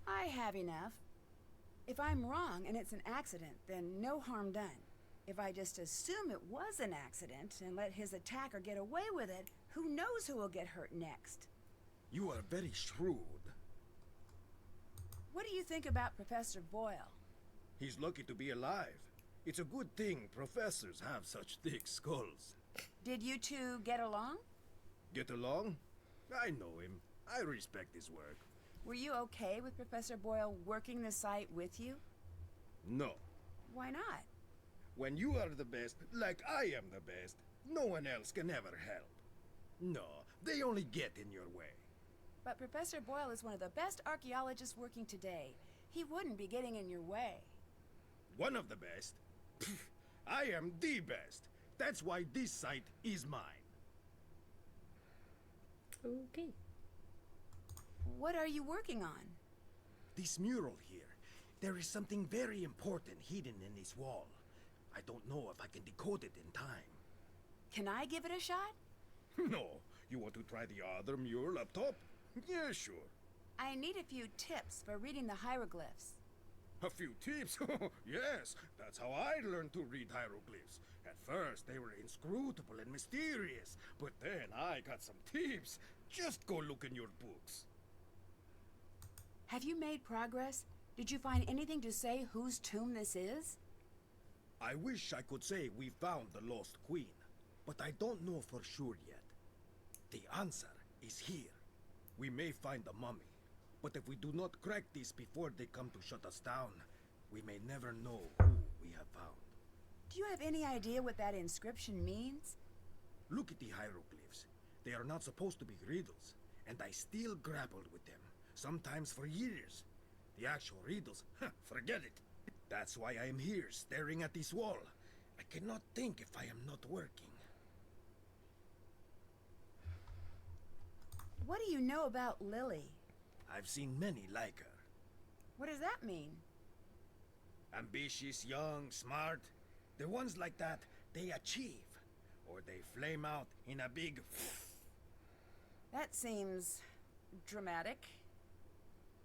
I have enough. If I'm wrong and it's an accident, then no harm done. If I just assume it was an accident and let his attacker get away with it, who knows who will get hurt next? You are very shrewd. What do you think about Professor Boyle? He's lucky to be alive. It's a good thing professors have such thick skulls. Did you two get along? Get along? I know him. I respect his work. Were you okay with Professor Boyle working the site with you? No. Why not? When you are the best, like I am the best, no one else can ever help. No, they only get in your way. But Professor Boyle is one of the best archaeologists working today. He wouldn't be getting in your way. One of the best? Pfft, I am the best. That's why this site is mine. Okay. What are you working on? This mural here. There is something very important hidden in this wall. I don't know if I can decode it in time. Can I give it a shot? No. You want to try the other mural up top? Yeah, sure. I need a few tips for reading the hieroglyphs. A few tips? Yes, that's how I learned to read hieroglyphs. At first, they were inscrutable and mysterious, but then I got some tips. Just go look in your books. Have you made progress? Did you find anything to say whose tomb this is? I wish I could say we found the lost queen, but I don't know for sure yet. The answer is here. We may find the mummy, but if we do not crack this before they come to shut us down, we may never know who we have found. Do you have any idea what that inscription means? Look at the hieroglyphs. They are not supposed to be riddles, and I still grappled with them, sometimes for years. The actual riddles, forget it. That's why I am here, staring at this wall. I cannot think if I am not working. What do you know about Lily? I've seen many like her. What does that mean? Ambitious, young, smart. The ones like that, they achieve. Or they flame out in a big... That seems dramatic.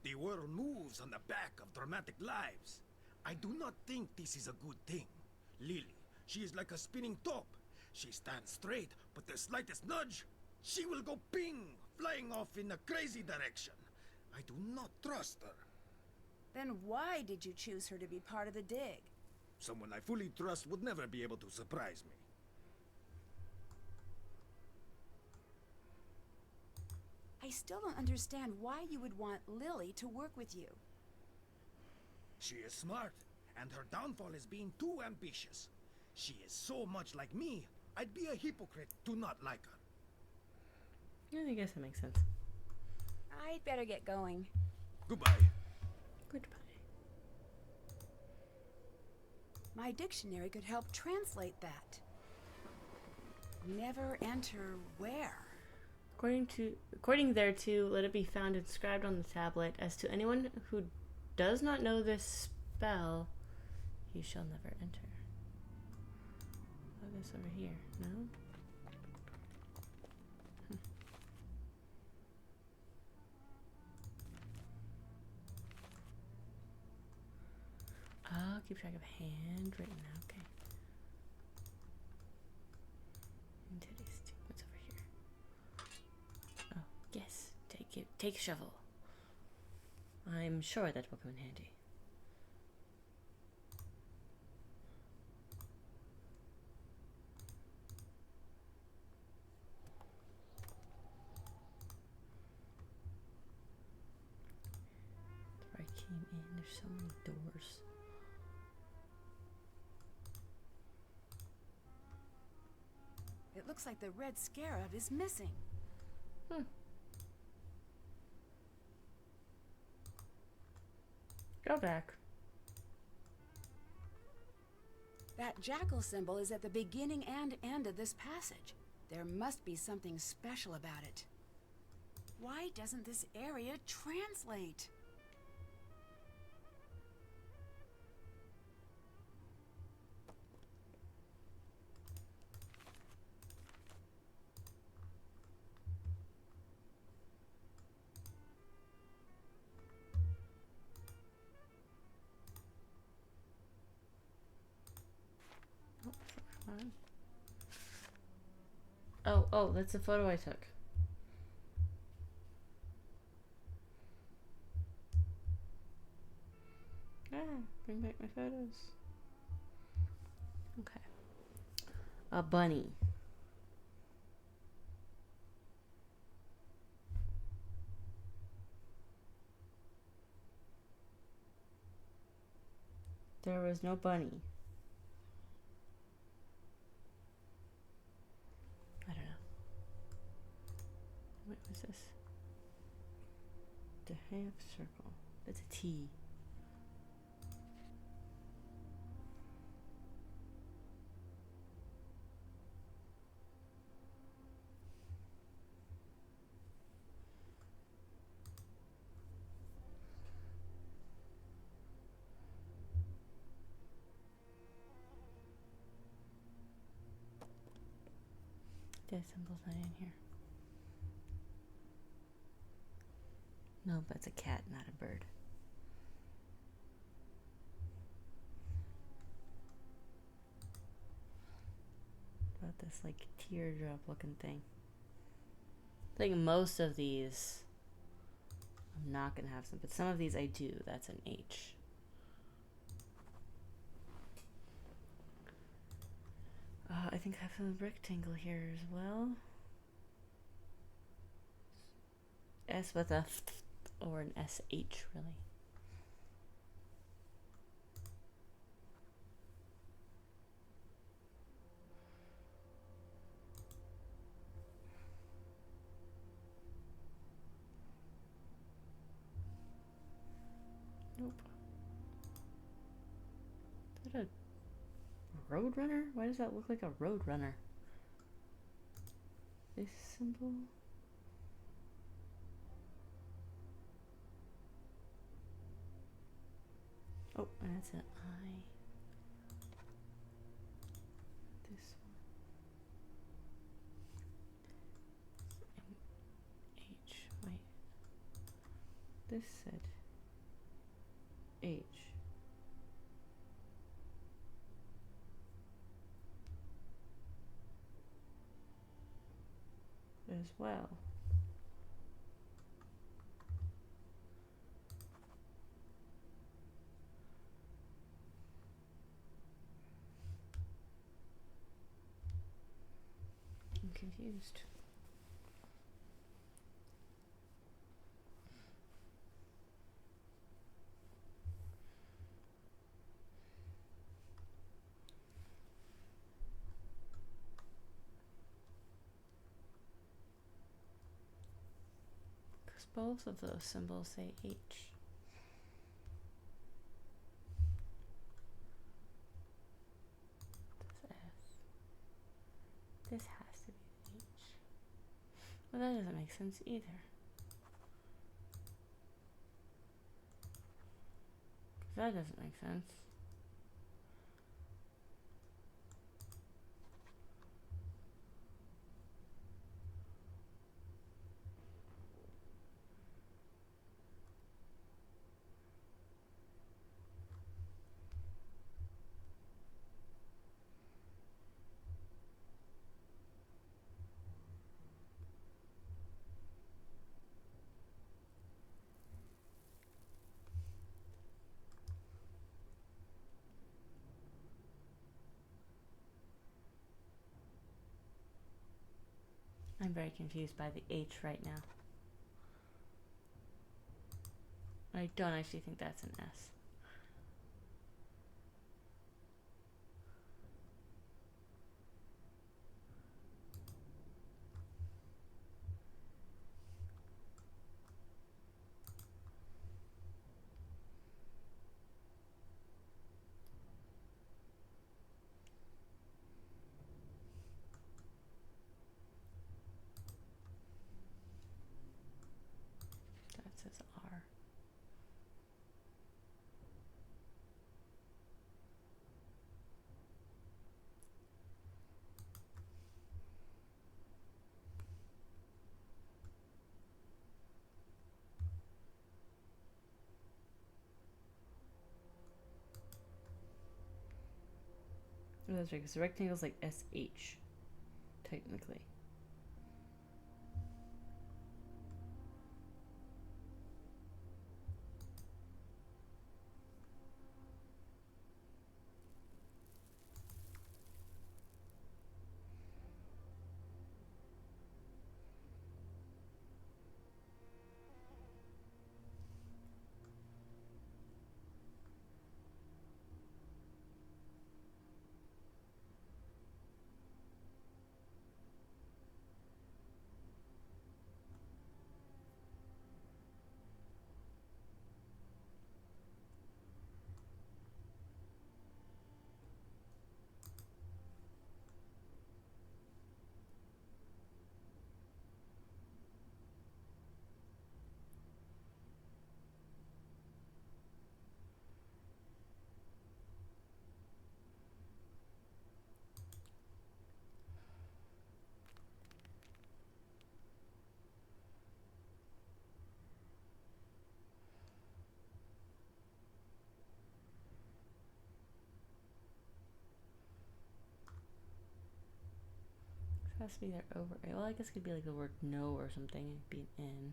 The world moves on the back of dramatic lives. I do not think this is a good thing. Lily, she is like a spinning top. She stands straight, but the slightest nudge, she will go ping, flying off in a crazy direction. I do not trust her. Then why did you choose her to be part of the dig? Someone I fully trust would never be able to surprise me. I still don't understand why you would want Lily to work with you. She is smart, and her downfall is being too ambitious. She is so much like me, I'd be a hypocrite to not like her. Yeah, I guess that makes sense. I'd better get going. Goodbye. Goodbye. My dictionary could help translate that. Never enter where? According thereto, let it be found inscribed on the tablet, as to anyone who does not know this spell, he shall never enter. I guess over here, no? I'll keep track of handwritten, okay. And today's two. What's over here? Oh, yes. Take a shovel. I'm sure that will come in handy. Before I came in, there's so many doors. It looks like the red scarab is missing. Go back. That jackal symbol is at the beginning and end of this passage. There must be something special about it. Why doesn't this area translate? fine. Oh, that's the photo I took. Bring back my photos. Okay. A bunny. There was no bunny. I don't know. What was this? The half circle. That's a T. The symbol's not in here. No, but it's a cat, not a bird. What about this like teardrop looking thing? I think most of these I'm not gonna have some, but some of these I do. That's an H. I think I have a rectangle here as well. S with a or an SH, really. Nope. Is that a roadrunner? Why does that look like a roadrunner? This symbol? Oh, and that's an I. This one. H. Wait. This said H. As well. I'm confused. Because both of those symbols say H. This S. This has to be H. Well, that doesn't make sense either. That doesn't make sense. I'm very confused by the H right now. I don't actually think that's an S. That says R. Oh, that's right, because the rectangle's like SH, technically. It has to be there over. Well, I guess it could be like the word no or something. It'd be an N.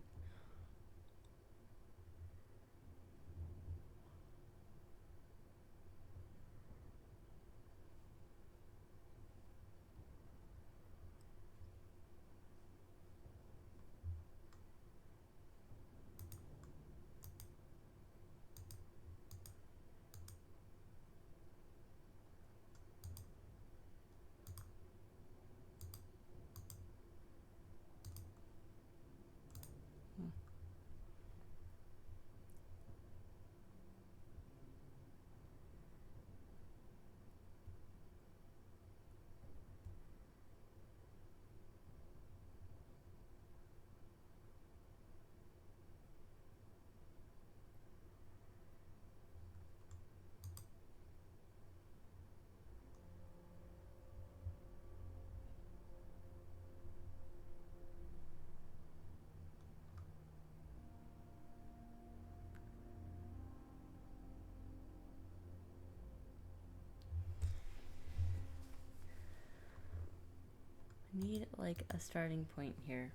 I need like a starting point here.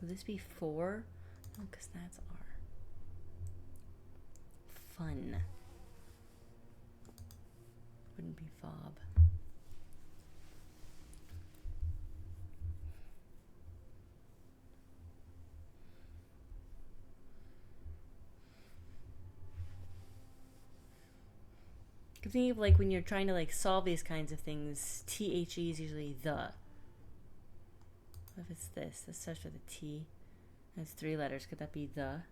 Would this be 4? No, because that's R. Fun. Wouldn't be fob. I'm thinking of like when you're trying to like solve these kinds of things, THE is usually the. What if it's this? This starts with a T. And it's 3 letters. Could that be the?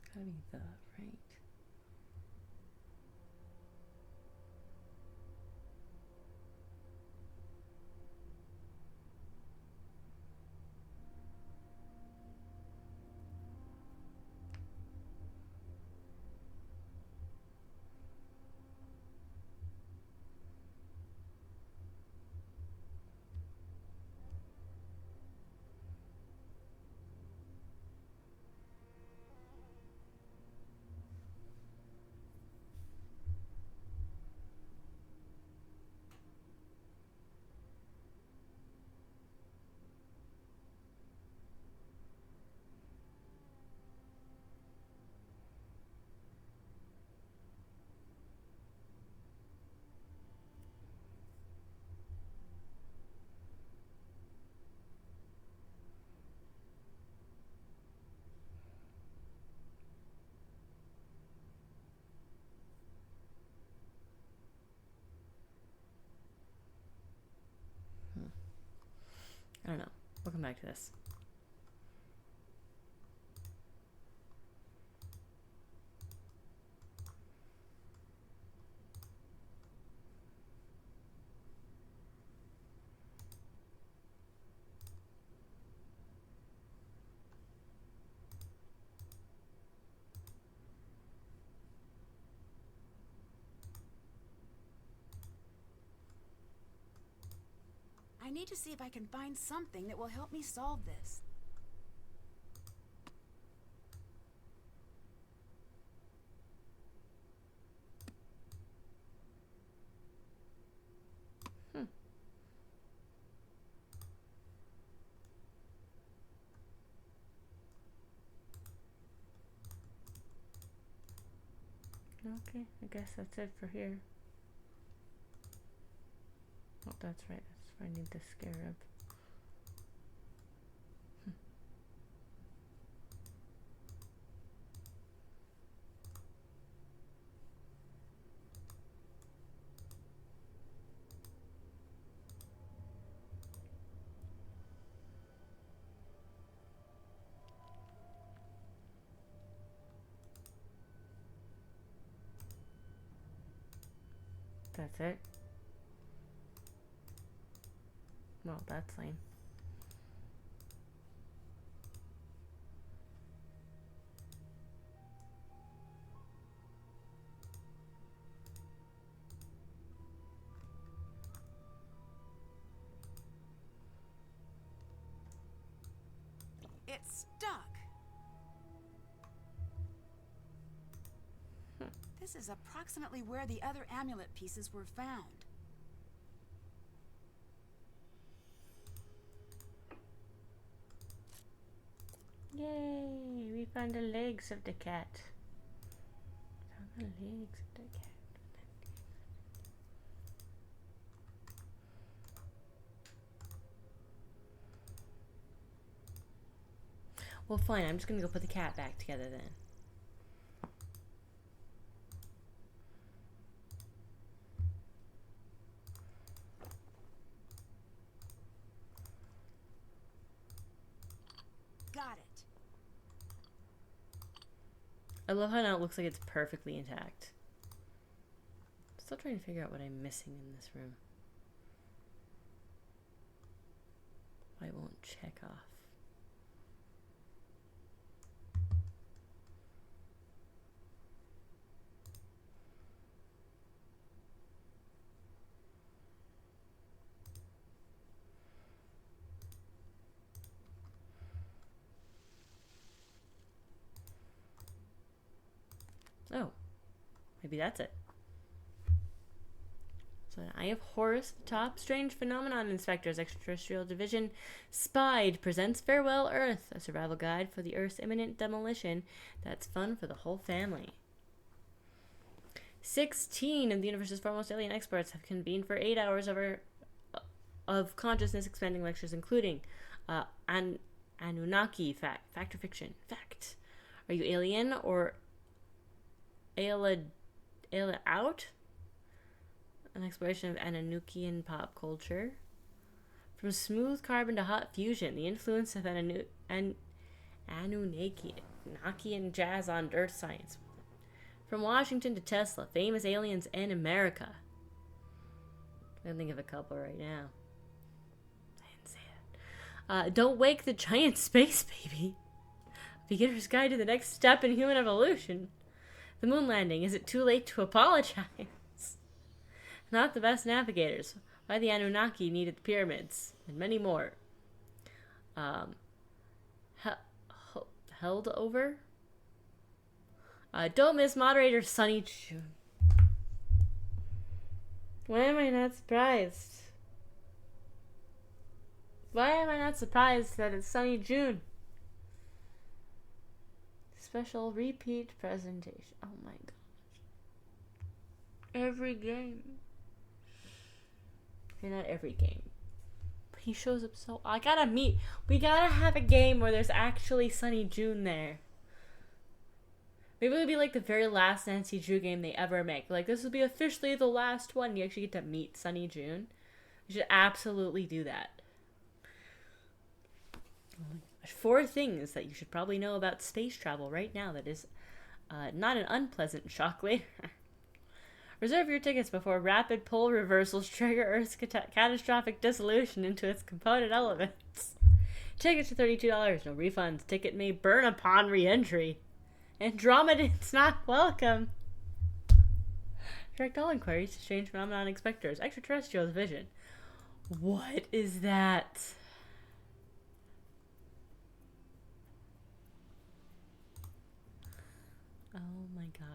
It's gotta be the, right? I don't know. We'll come back to this. need to see if I can find something that will help me solve this. Okay, I guess that's it for here. Oh, that's right. That's where I need the scarab. That's it. Well, that's lame. It's stuck. This is approximately where the other amulet pieces were found. Yay! We found the legs of the cat. Found the legs of the cat. Well, fine. I'm just gonna go put the cat back together then. Got it. I love how now it looks like it's perfectly intact. Still trying to figure out what I'm missing in this room. Why it won't check off. Oh, maybe that's it. So an Eye of Horus at the top. Strange Phenomenon Inspectors Extraterrestrial Division Spied presents Farewell Earth, a survival guide for the Earth's imminent demolition that's fun for the whole family. 16 of the universe's foremost alien experts have convened for 8 hours of consciousness expanding lectures, including Anunnaki, fact or fiction? Fact. Are you alien or Ayla out? An exploration of Anunnakian pop culture. From smooth carbon to hot fusion, the influence of Anunnakian jazz on earth science. From Washington to Tesla, famous aliens in America. I can think of a couple right now. I didn't say that. Don't wake the giant space baby. Beginner's guide to the next step in human evolution. The moon landing. Is it too late to apologize? Not the best navigators. Why the Anunnaki needed the pyramids. And many more. Held over? Don't miss moderator Sunny June. Why am I not surprised? Why am I not surprised that it's Sunny June? Special repeat presentation. Oh my gosh. Every game. Okay, not every game. But he shows up so... we gotta have a game where there's actually Sunny June there. Maybe it'll be like the very last Nancy Drew game they ever make. Like, this will be officially the last one. You actually get to meet Sunny June. You should absolutely do that. Oh my gosh. 4 things that you should probably know about space travel right now that is not an unpleasant shock later. Reserve your tickets before rapid pole reversals trigger Earth's catastrophic dissolution into its component elements. Tickets are $32, no refunds. Ticket may burn upon re-entry. Andromedans not welcome. Direct all inquiries to Strange Phenomenon Inspectors Extraterrestrial Division. What is that? Oh my gosh.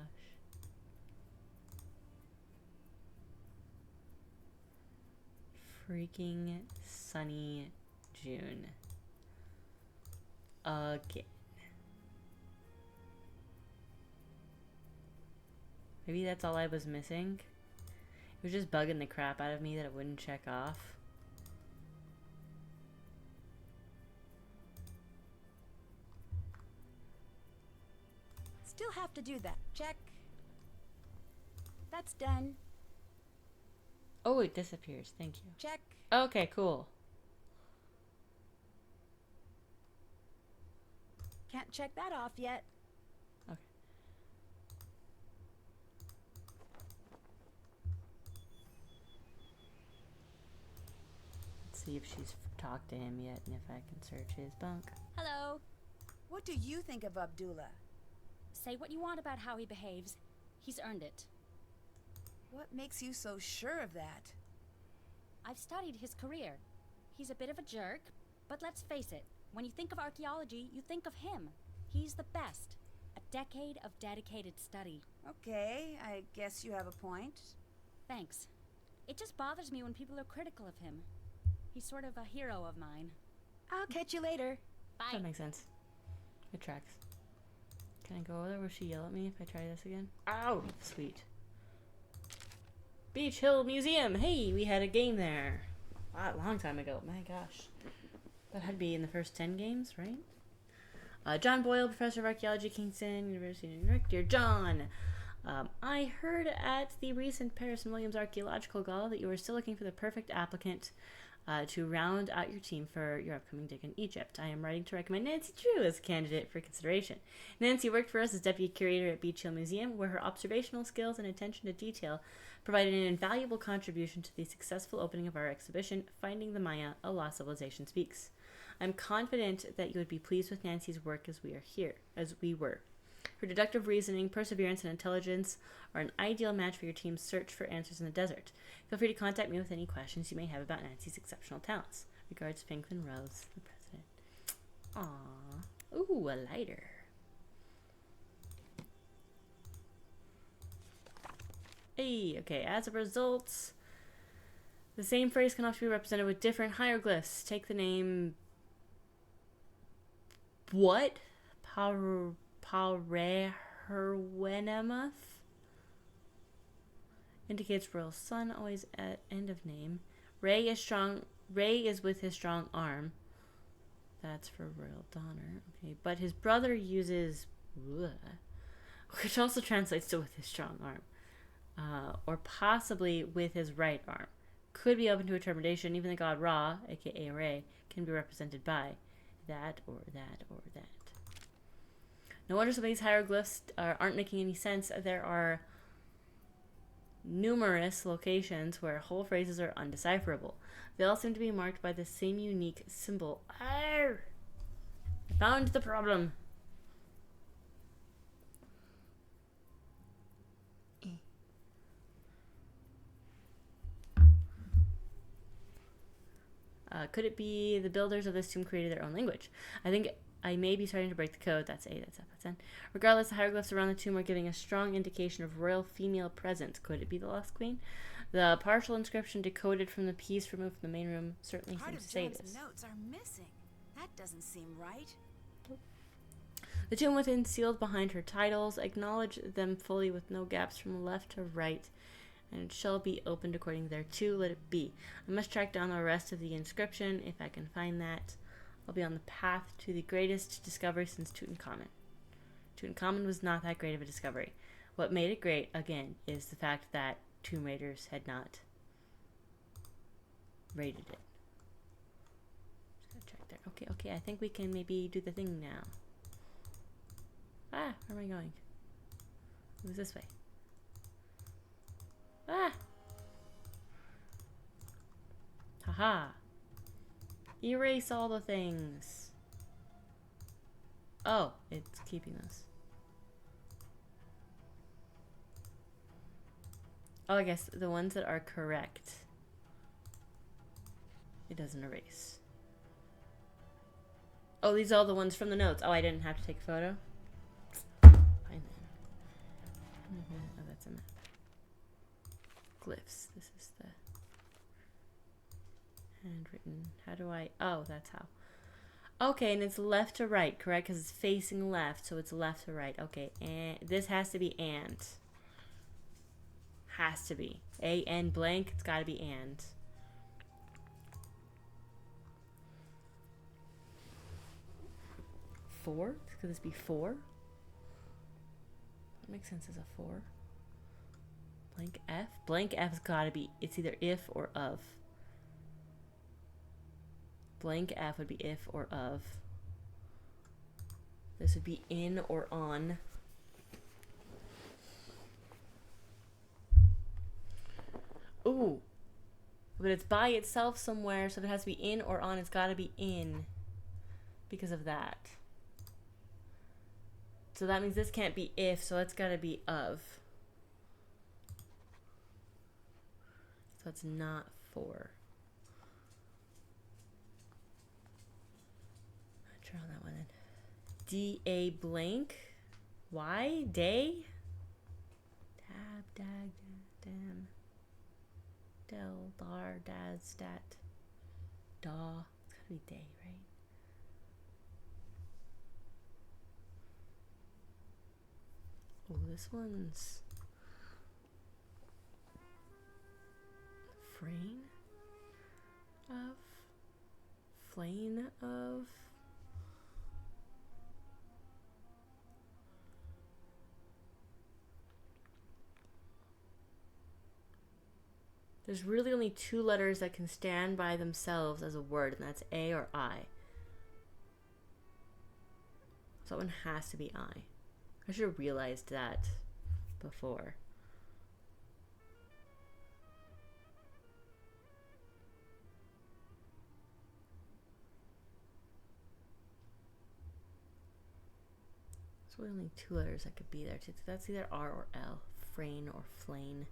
Freaking sunny June. Again. Maybe that's all I was missing. It was just bugging the crap out of me that it wouldn't check off. Still have to do that. Check. That's done. Oh, it disappears. Thank you. Check. Okay, cool. Can't check that off yet. Okay. Let's see if she's talked to him yet and if I can search his bunk. Hello. What do you think of Abdullah? Say what you want about how he behaves. He's earned it. What makes you so sure of that? I've studied his career. He's a bit of a jerk, but let's face it, when you think of archaeology, you think of him. He's the best. A decade of dedicated study. Okay, I guess you have a point. Thanks. It just bothers me when people are critical of him. He's sort of a hero of mine. I'll catch you later. Bye. That makes sense. It tracks. Can I go over there? Will she yell at me if I try this again? Ow! Sweet. Beach Hill Museum! Hey, we had a game there. A long time ago. My gosh. That had to be in the first 10 games, right? John Boyle, Professor of Archaeology, Kingston University of New York. Dear John, I heard at the recent Paris and Williams Archaeological Gala that you were still looking for the perfect applicant to round out your team for your upcoming dig in Egypt. I am writing to recommend Nancy Drew as a candidate for consideration. Nancy worked for us as deputy curator at Beach Hill Museum, where her observational skills and attention to detail provided an invaluable contribution to the successful opening of our exhibition, Finding the Maya, A Lost Civilization Speaks. I'm confident that you would be pleased with Nancy's work as we were. Her deductive reasoning, perseverance, and intelligence are an ideal match for your team's search for answers in the desert. Feel free to contact me with any questions you may have about Nancy's exceptional talents. Regards, Pinklin Rose, the president. Aww. Ooh, a lighter. Hey, okay, as a result, the same phrase can often be represented with different hieroglyphs. Take the name... What? Palreherwenemuth indicates royal son, always at end of name. Ray is strong. Ray is with his strong arm. That's for royal Donner. Okay, but his brother uses, which also translates to with his strong arm, or possibly with his right arm. Could be open to interpretation. Even the god Ra, aka Ray, can be represented by that or that or that. No wonder some of these hieroglyphs aren't making any sense. There are numerous locations where whole phrases are undecipherable. They all seem to be marked by the same unique symbol. Arr! I found the problem. Could it be the builders of this tomb created their own language? I think I may be starting to break the code. That's 8, that's F, that's N. Regardless, the hieroglyphs around the tomb are giving a strong indication of royal female presence. Could it be the Lost Queen? The partial inscription decoded from the piece removed from the main room certainly Part seems of to say John's this. notes are missing. That doesn't seem right. The tomb within, sealed behind her titles, acknowledge them fully with no gaps from left to right, and it shall be opened according thereto. Let it be. I must track down the rest of the inscription. If I can find that, I'll be on the path to the greatest discovery since Tutankhamun. Tutankhamun was not that great of a discovery. What made it great, again, is the fact that Tomb Raiders had not raided it. Just gotta check there. Okay, I think we can maybe do the thing now. Ah, where am I going? It was this way. Ah! Haha. Erase all the things. Oh, it's keeping us. Oh, I guess the ones that are correct It doesn't erase. Oh, these are all the ones from the notes. Oh, I didn't have to take a photo? Fine then. Oh, that's a map. Glyphs. This is the handwritten. How do I... Oh, that's how. Okay, and it's left to right, correct? Because it's facing left, so it's left to right. Okay, and this has to be and. Has to be. A-N blank, it's got to be and. Four? Could this be 4? That makes sense as a 4. Blank F? Blank F's gotta be, it's either if or of. Blank F would be if or of. This would be in or on. Ooh. But it's by itself somewhere, so if it has to be in or on, it's gotta be in. Because of that. So that means this can't be if, so it's gotta be of. So it's not 4. I'll try on that one then. D-A blank. Y? Day? Tab, dag, dam. Del, dar, daz, stat. Daw. It's gotta be day, right? Oh, this one's frame of, flame of. There's really only 2 letters that can stand by themselves as a word, and that's A or I. So that one has to be I. I should have realized that before. There's really only 2 letters that could be there. That's either R or L. Frame or flame.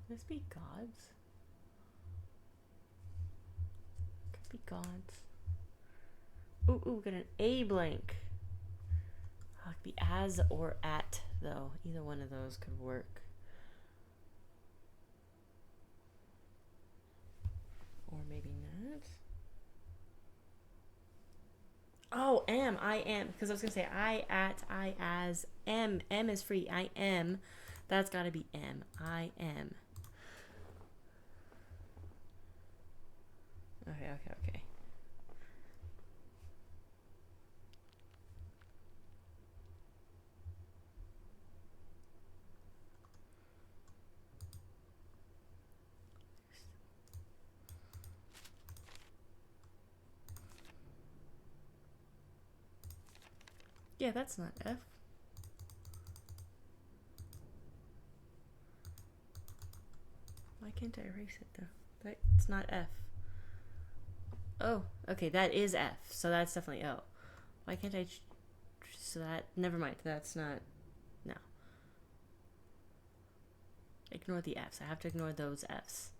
Could this be gods? Could be gods. Ooh, got an A blank. Oh, it could be as or at, though. Either one of those could work. Or maybe not. Oh, am. I am. Because I was going to say I, at, I, as, am. M is free. I am. That's got to be M. I am. Okay. Yeah, that's not F. Why can't I erase it though? It's not F. Oh, okay, that is F, so that's definitely O. Why can't I... So that... Never mind, that's not... No. Ignore the Fs. I have to ignore those Fs.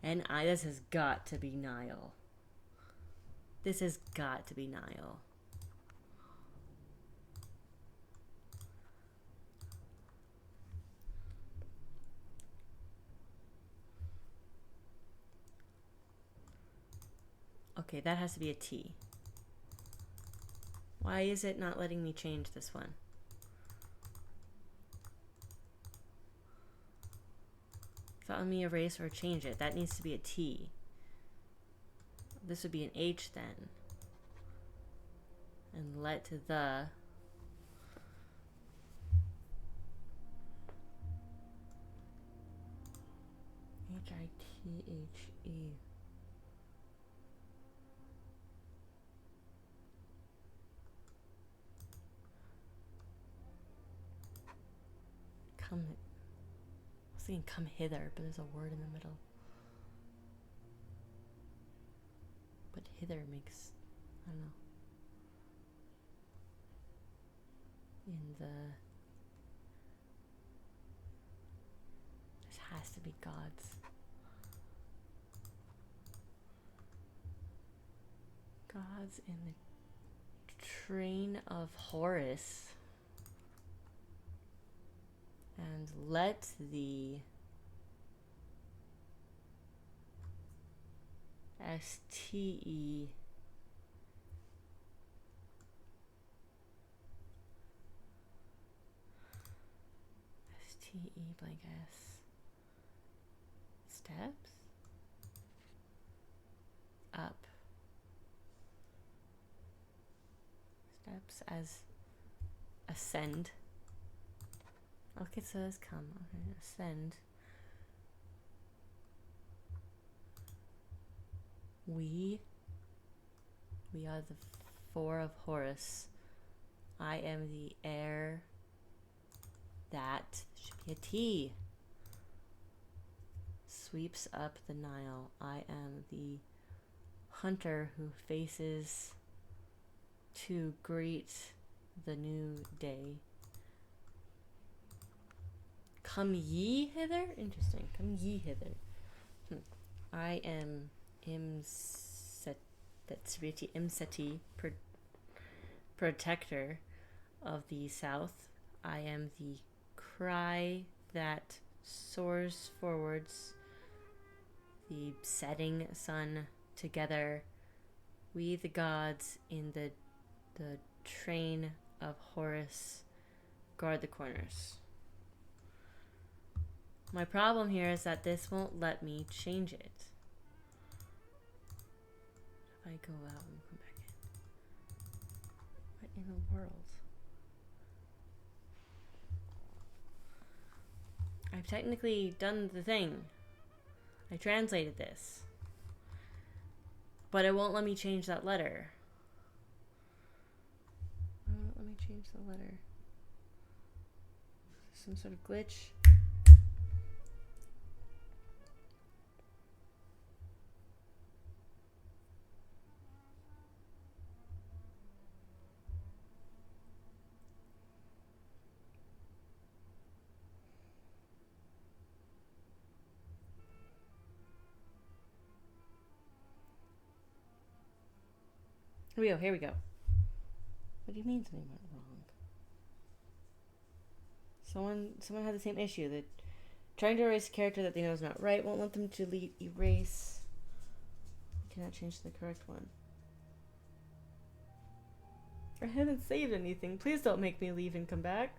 And this has got to be Nile. This has got to be Nile. Okay, that has to be a T. Why is it not letting me change this one? let me erase or change it. That needs to be a T. This would be an H then. And let the Hithe. Come. I was thinking come hither, but there's a word in the middle. But hither makes, I don't know. In the, this has to be gods. Gods in the train of Horus. And let the STE blank S steps up. Steps as ascend. Okay, so it's come. Okay, ascend. We are the four of Horus. I am the heir. That should be a T. Sweeps up the Nile. I am the hunter who faces to greet the new day. Come ye hither? Interesting. Come ye hither. I am Imseti, protector of the south. I am the cry that soars forwards, the setting sun together. We the gods in the train of Horus guard the corners. My problem here is that this won't let me change it. If I go out and come back in. What in the world? I've technically done the thing. I translated this. But it won't let me change that letter. Let me change the letter. Some sort of glitch. Here we go. What do you mean something went wrong? Someone had the same issue, that trying to erase a character that they know is not right won't let them delete, erase. You cannot change the correct one. I haven't saved anything. Please don't make me leave and come back.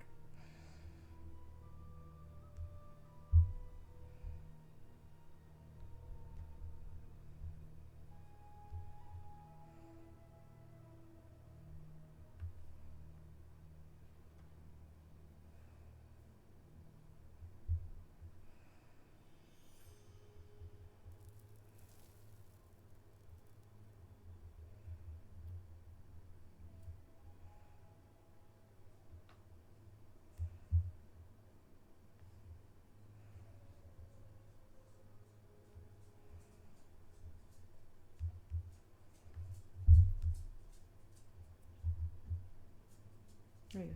There you go.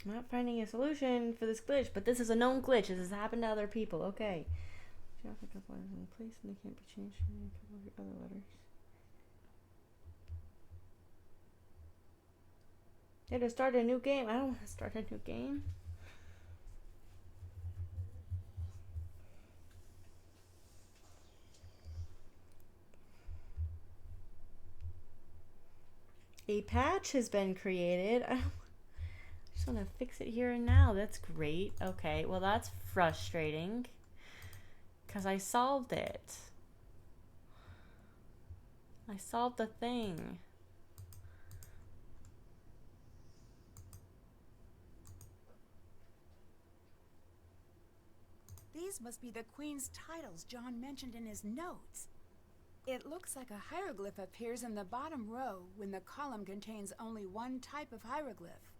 I'm not finding a solution for this glitch, but this is a known glitch. This has happened to other people. Okay. Traffic up letters in place and they can't be changed in a couple of your other letters. Yeah, to start a new game. I don't want to start a new game. A patch has been created. I just want to fix it here and now. That's great. Okay, well that's frustrating. Because I solved it. I solved the thing. These must be the Queen's titles John mentioned in his notes. It looks like a hieroglyph appears in the bottom row when the column contains only one type of hieroglyph.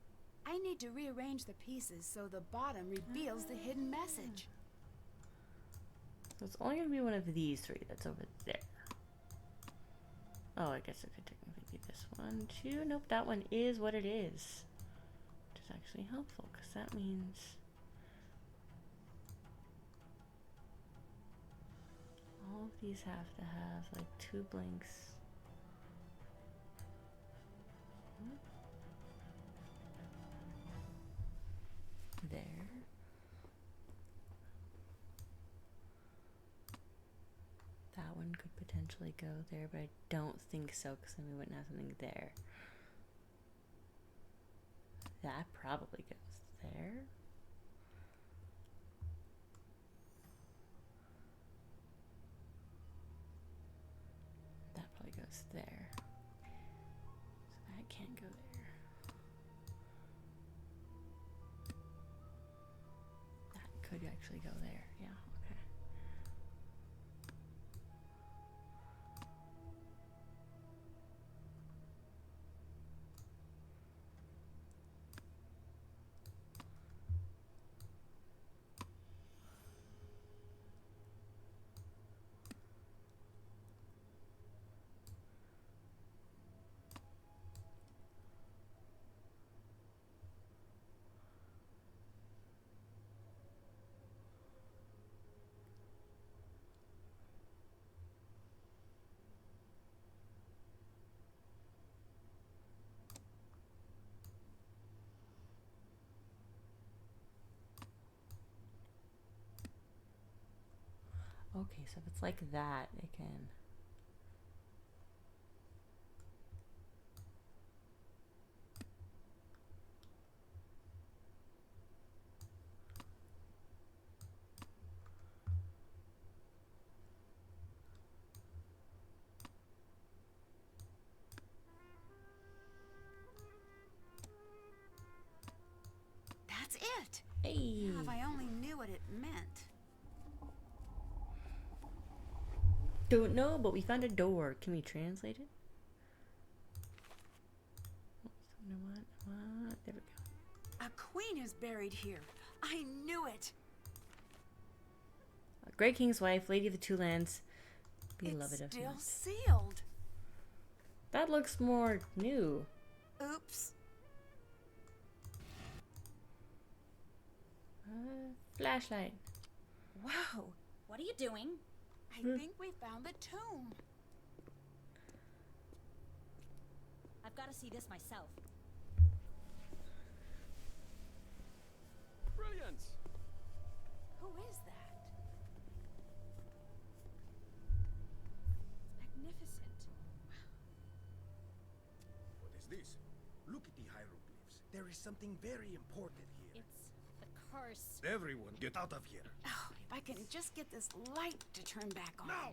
I need to rearrange the pieces so the bottom reveals the hidden message. So it's only going to be one of these three that's over there. Oh, I guess it could technically be this one too. Nope, that one is what it is. Which is actually helpful because that means all of these have to have like 2 blinks. There. That one could potentially go there, but I don't think so because then we wouldn't have something there. That probably goes there. That probably goes there. So that can't go there. That could actually go there. Yeah, okay. Okay, so if it's like that, it can. That's it! Hey! Now, if I only knew what it meant. Don't know, but we found a door. Can we translate it? What? There we go. A queen is buried here. I knew it! Great King's wife, Lady of the Two Lands, beloved It's of still Nut. sealed. That looks more new. Oops. Flashlight. Whoa! What are you doing? I think we found the tomb. I've got to see this myself. Brilliant! Who is that? Magnificent. What is this? Look at the hieroglyphs. There is something very important here. It's the curse. Everyone, get out of here. Oh, if I can just get this light to turn back on. Now!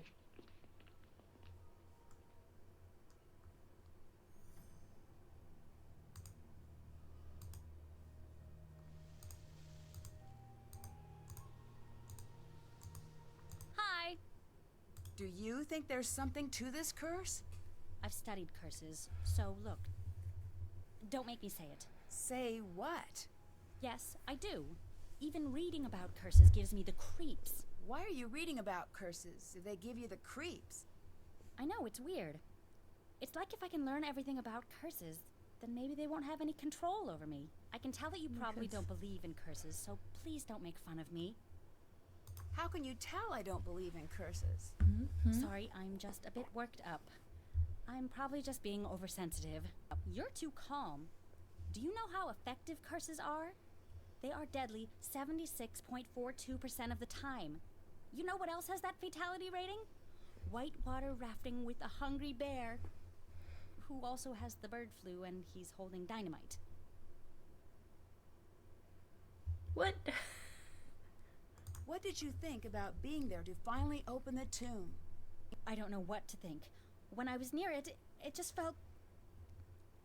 Hi! Do you think there's something to this curse? I've studied curses, so look. Don't make me say it. Say what? Yes, I do. Even reading about curses gives me the creeps. Why are you reading about curses if they give you the creeps? I know, it's weird. It's like if I can learn everything about curses, then maybe they won't have any control over me. I can tell that you probably don't believe in curses, so please don't make fun of me. How can you tell I don't believe in curses? Sorry, I'm just a bit worked up. I'm probably just being oversensitive. You're too calm. Do you know how effective curses are? They are deadly 76.42% of the time. You know what else has that fatality rating? Whitewater rafting with a hungry bear. who also has the bird flu and he's holding dynamite. What? What did you think about being there to finally open the tomb? I don't know what to think. When I was near it, it just felt...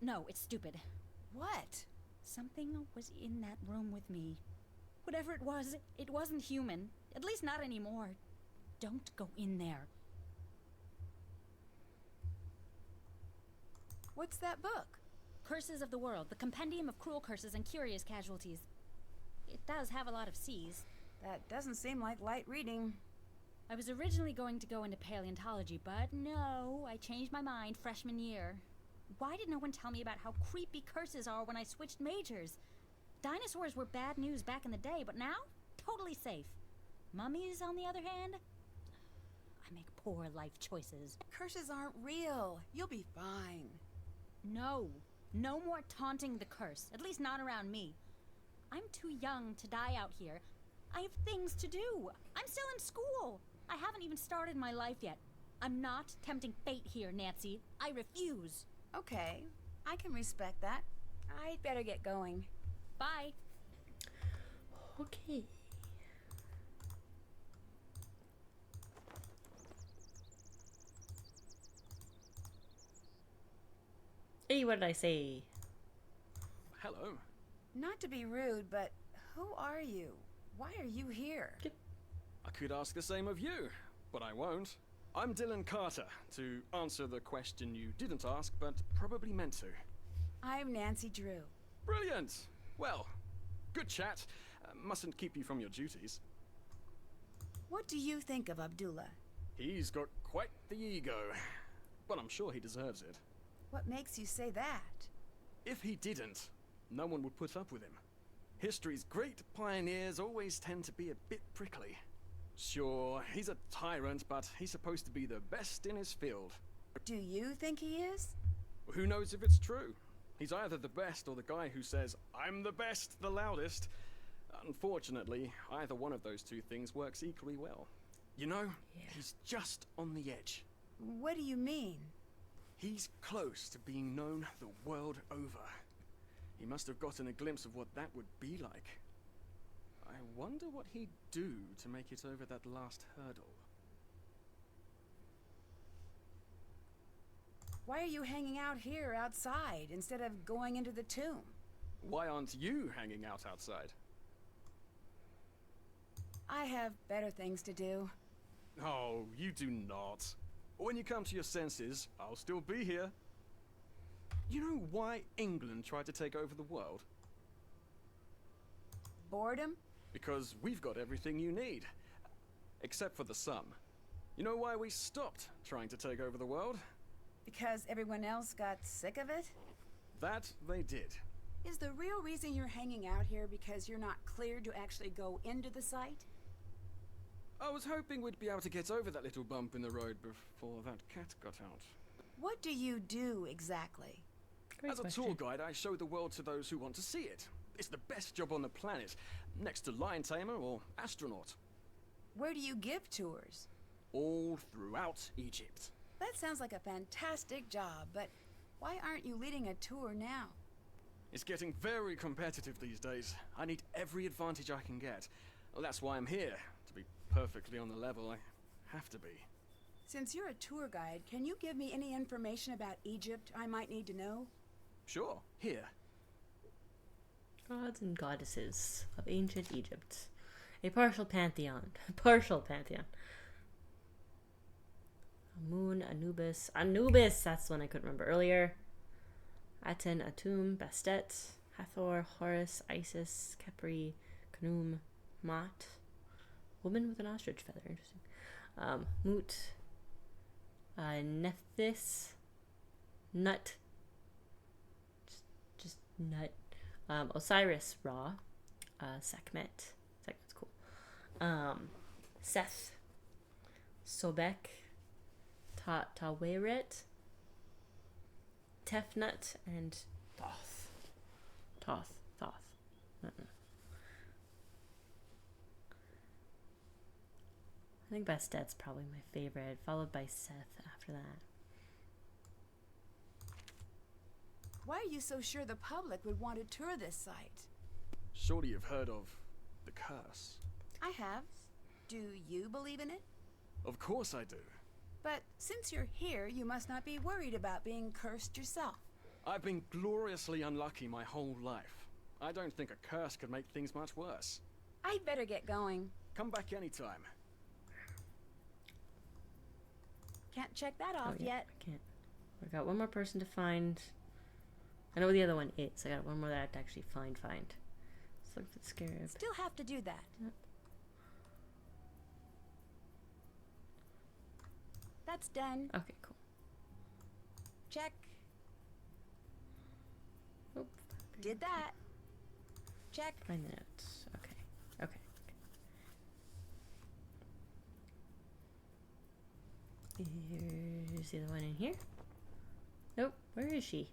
No, it's stupid. What? Something was in that room with me. Whatever it wasn't human. At least not anymore. Don't go in there. What's that book? Curses of the World, the compendium of cruel curses and curious casualties. It does have a lot of C's. That doesn't seem like light reading. I was originally going to go into paleontology, but no, I changed my mind freshman year. Why did no one tell me about how creepy curses are when I switched majors? Dinosaurs were bad news back in the day, but now, totally safe. Mummies, on the other hand, I make poor life choices. Curses aren't real. You'll be fine. No more taunting the curse, at least not around me. I'm too young to die out here. I have things to do. I'm still in school. I haven't even started my life yet. I'm not tempting fate here, Nancy. I refuse. Okay, I can respect that. I'd better get going. Bye. Okay. Hey, what did I say? Hello. Not to be rude, but who are you? Why are you here? I could ask the same of you, but I won't. I'm Dylan Carter, to answer the question you didn't ask, but probably meant to. I'm Nancy Drew. Brilliant! Well, good chat. Mustn't keep you from your duties. What do you think of Abdullah? He's got quite the ego, but I'm sure he deserves it. What makes you say that? If he didn't, no one would put up with him. History's great pioneers always tend to be a bit prickly. Sure, he's a tyrant, but he's supposed to be the best in his field. Do you think he is? Who knows if it's true? He's either the best or the guy who says, "I'm the best, the loudest." Unfortunately, either one of those two things works equally well. You know, he's just on the edge. What do you mean? He's close to being known the world over. He must have gotten a glimpse of what that would be like. I wonder what he'd do to make it over that last hurdle. Why are you hanging out here outside instead of going into the tomb? Why aren't you hanging out outside? I have better things to do. Oh, you do not. When you come to your senses, I'll still be here. You know why England tried to take over the world? Boredom? Because we've got everything you need. Except for the sun. You know why we stopped trying to take over the world? Because everyone else got sick of it? That they did. Is the real reason you're hanging out here because you're not cleared to actually go into the site? I was hoping we'd be able to get over that little bump in the road before that cat got out. What do you do exactly? Great As a question. tour guide, I show the world to those who want to see it. It's the best job on the planet, next to lion tamer or astronaut. Where do you give tours? All throughout Egypt. That sounds like a fantastic job, but why aren't you leading a tour now? It's getting very competitive these days. I need every advantage I can get. Well, that's why I'm here. To be perfectly on the level, I have to be. Since you're a tour guide, can you give me any information about Egypt I might need to know? Sure, here. Gods and goddesses of ancient Egypt. A partial pantheon. Partial pantheon. Amun, Anubis. Anubis! That's the one I couldn't remember earlier. Aten, Atum, Bastet, Hathor, Horus, Isis, Khepri, Khnum, Mat. Woman with an ostrich feather. Interesting. Mut. Nephthys. Nut. Just Nut. Osiris, Ra. Sekhmet. Sekhmet's cool. Seth. Sobek. Taweret. Tefnut and Thoth. Thoth. I think Bastet's probably my favorite, followed by Seth after that. Why are you so sure the public would want to tour this site? Surely you've heard of the curse. I have. Do you believe in it? Of course I do. But since you're here, you must not be worried about being cursed yourself. I've been gloriously unlucky my whole life. I don't think a curse could make things much worse. I'd better get going. Come back anytime. Can't check that off yet. I can't. I got one more person to find. I know what the other one is. I got one more that I have to actually find. Let's look at the scarab. Still have to do that. Yep. That's done. Okay, cool. Check. Oop. Did that. Check. Find the notes. Okay. Here's the other one in here. Nope. Where is she?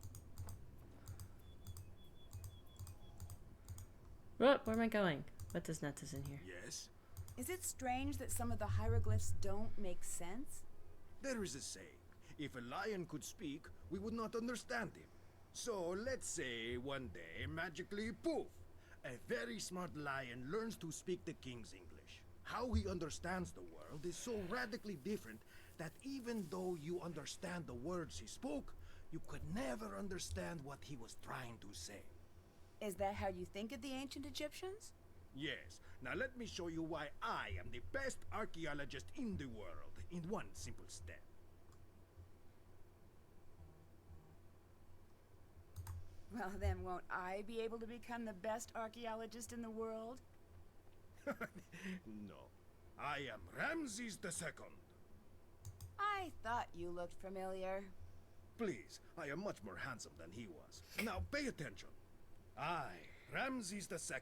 Oh, where am I going? What does nuts is in here? Yes? Is it strange that some of the hieroglyphs don't make sense? There is a saying. If a lion could speak, we would not understand him. So let's say one day, magically, poof, a very smart lion learns to speak the king's English. How he understands the world is so radically different that even though you understand the words he spoke, you could never understand what he was trying to say. Is that how you think of the ancient Egyptians? Yes. Now let me show you why I am the best archaeologist in the world in one simple step. Well, then won't I be able to become the best archaeologist in the world? No. I am Ramses II. I thought you looked familiar. Please, I am much more handsome than he was. Now pay attention. I, Ramses II,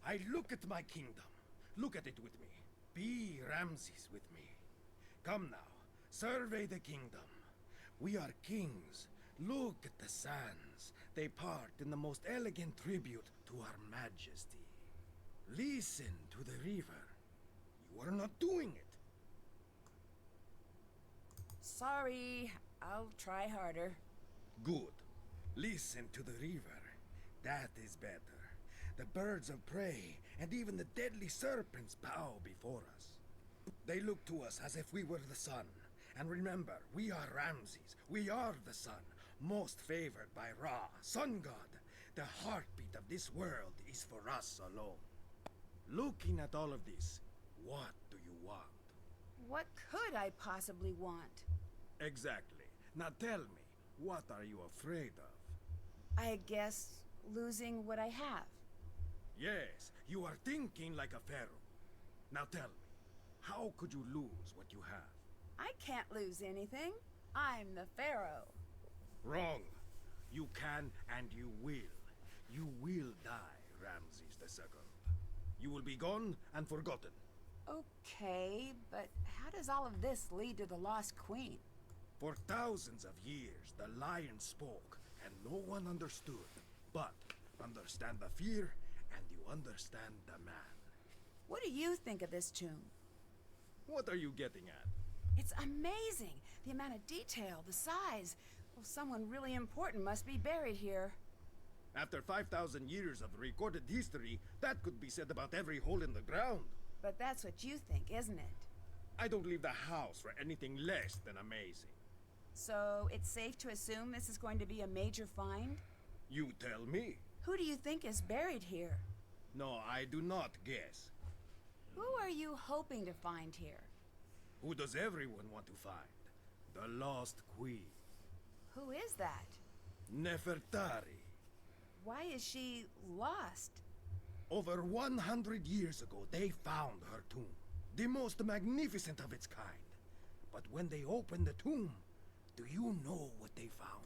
I look at my kingdom. Look at it with me. Be Ramses with me. Come now, survey the kingdom. We are kings. Look at the sands. They part in the most elegant tribute to our majesty. Listen to the river. You are not doing it. Sorry, I'll try harder. Good. Listen to the river. That is better. The birds of prey and even the deadly serpents bow before us. They look to us as if we were the sun. And remember, we are Ramses. We are the sun, most favored by Ra, sun god. The heartbeat of this world is for us alone. Looking at all of this, what do you want? What could I possibly want? Exactly. Now tell me, what are you afraid of? I guess losing what I have. Yes, you are thinking like a pharaoh. Now tell me, how could you lose what you have? I can't lose anything. I'm the pharaoh. Wrong. You can and you will. You will die, Ramses II. You will be gone and forgotten. Okay, but how does all of this lead to the lost queen? For thousands of years, the lion spoke and no one understood. But understand the fear and you understand the man. What do you think of this tomb? What are you getting at? It's amazing. The amount of detail, the size. Well, someone really important must be buried here. After 5,000 years of recorded history, that could be said about every hole in the ground. But that's what you think, isn't it? I don't leave the house for anything less than amazing. So it's safe to assume this is going to be a major find? You tell me. Who do you think is buried here? No, I do not guess. Who are you hoping to find here? Who does everyone want to find? The lost queen. Who is that? Nefertari. Why is she lost? Over 100 years ago, they found her tomb. The most magnificent of its kind. But when they opened the tomb, do you know what they found?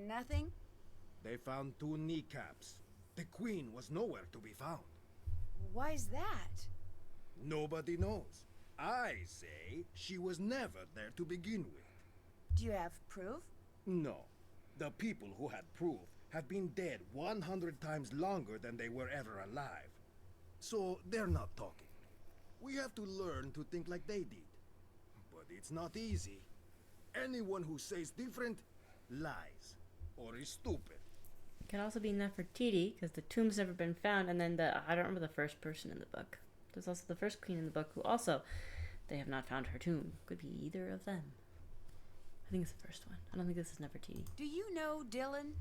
Nothing? They found 2 kneecaps. The queen was nowhere to be found. Why's that? Nobody knows. I say she was never there to begin with. Do you have proof? No. The people who had proof have been dead 100 times longer than they were ever alive. So they're not talking. We have to learn to think like they did. But it's not easy. Anyone who says different, lies, or is stupid. Could also be Nefertiti, because the tomb's never been found, and then I don't remember the first person in the book. There's also the first queen in the book who also, they have not found her tomb. Could be either of them. I think it's the first one. I don't think this is Nefertiti. Do you know Dylan?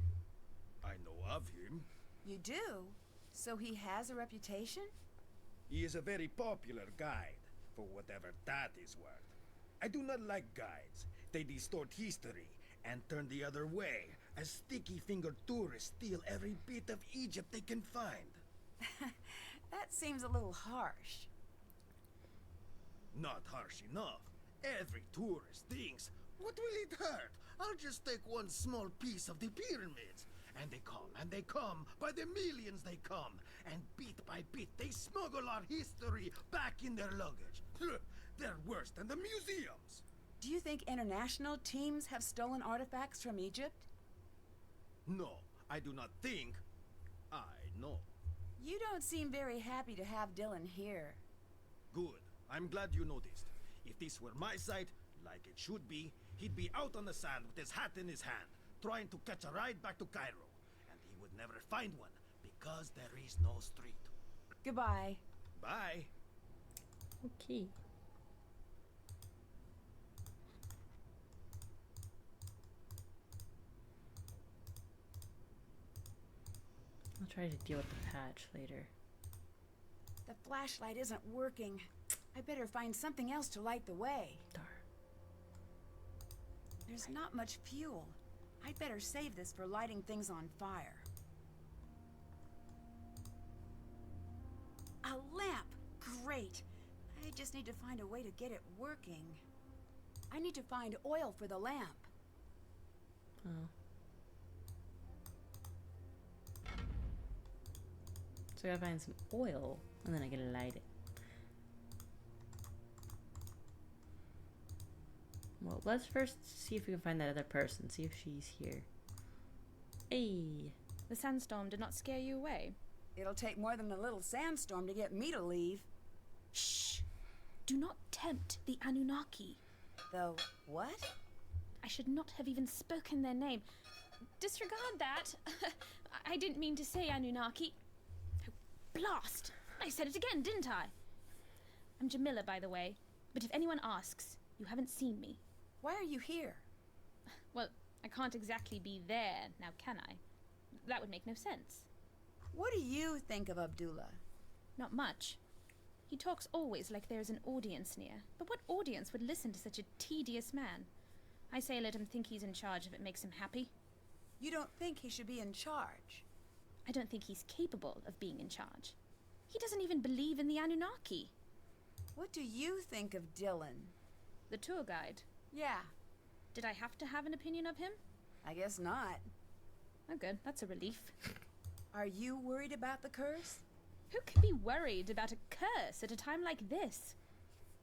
I know of him. You do? So he has a reputation? He is a very popular guide, for whatever that is worth. I do not like guides. They distort history and turn the other way, as sticky-fingered tourists steal every bit of Egypt they can find. That seems a little harsh. Not harsh enough. Every tourist thinks, what will it hurt? I'll just take one small piece of the pyramids. And they come, by the millions they come. And bit by bit they smuggle our history back in their luggage. They're worse than the museums. Do you think international teams have stolen artifacts from Egypt? No, I do not think. I know. You don't seem very happy to have Dylan here. Good. I'm glad you noticed. If this were my site, like it should be, he'd be out on the sand with his hat in his hand, trying to catch a ride back to Cairo. And he would never find one, because there is no street. Goodbye. Bye. Okay. I'll try to deal with the patch later. The flashlight isn't working. I better find something else to light the way. Darn. There's not much fuel. I'd better save this for lighting things on fire. A lamp! Great! I just need to find a way to get it working. I need to find oil for the lamp. Oh. So I gotta find some oil, and then I gotta light it. Well, let's first see if we can find that other person, see if she's here. Hey! The sandstorm did not scare you away. It'll take more than a little sandstorm to get me to leave. Shh! Do not tempt the Anunnaki. Though, what? I should not have even spoken their name. Disregard that. I didn't mean to say Anunnaki. Oh, blast! I said it again, didn't I? I'm Jamila, by the way. But if anyone asks, you haven't seen me. Why are you here? Well, I can't exactly be there, now can I? That would make no sense. What do you think of Abdullah? Not much. He talks always like there is an audience near. But what audience would listen to such a tedious man? I say let him think he's in charge if it makes him happy. You don't think he should be in charge? I don't think he's capable of being in charge. He doesn't even believe in the Anunnaki. What do you think of Dylan? The tour guide. Yeah, Did I have to have an opinion of him? I guess not. Oh good, that's a relief. Are you worried about the curse? Who could be worried about a curse at a time like this?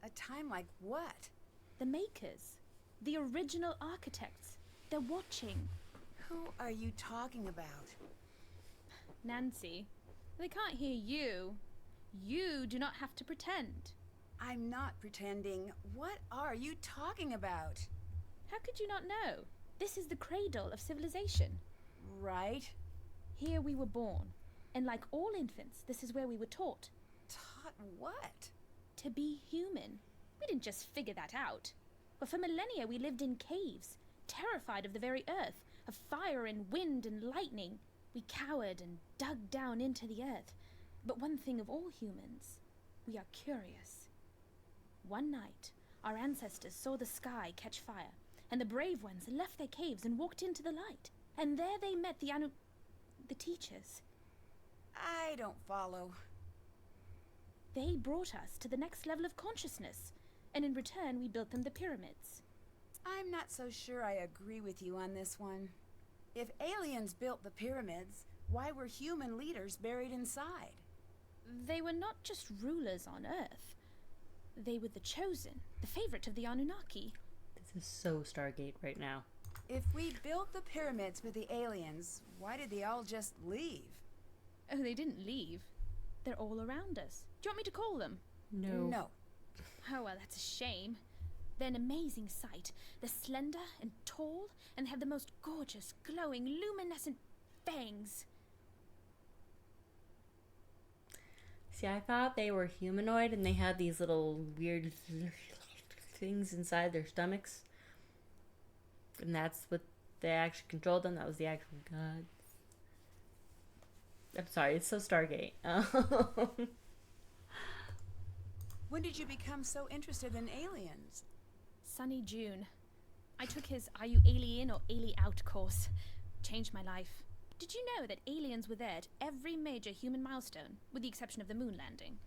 A time like what? The makers. The original architects. They're watching. Who are you talking about? Nancy, they can't hear you. You do not have to pretend. I'm not pretending. What are you talking about? How could you not know? This is the cradle of civilization. Right? Here we were born. And like all infants, this is where we were taught. Taught what? To be human. We didn't just figure that out. But for millennia we lived in caves, terrified of the very earth, of fire and wind and lightning. We cowered and dug down into the earth. But one thing of all humans, we are curious. One night, our ancestors saw the sky catch fire, and the brave ones left their caves and walked into the light. And there they met the teachers. I don't follow. They brought us to the next level of consciousness, and in return we built them the pyramids. I'm not so sure I agree with you on this one. If aliens built the pyramids, why were human leaders buried inside? They were not just rulers on Earth. They were the chosen, the favorite of the Anunnaki. This is so Stargate right now. If we built the pyramids with the aliens, why did they all just leave? Oh, they didn't leave. They're all around us. Do you want me to call them? No. No. Oh, well, that's a shame. They're an amazing sight. They're slender and tall and have the most gorgeous, glowing, luminescent fangs. See, I thought they were humanoid and they had these little weird things inside their stomachs. And that's what they actually controlled them. That was the actual god. I'm sorry, it's so Stargate. When did you become so interested in aliens? Sunny June. I took his Are You Alien or Ali Out course. Changed my life. Did you know that aliens were there at every major human milestone, with the exception of the moon landing?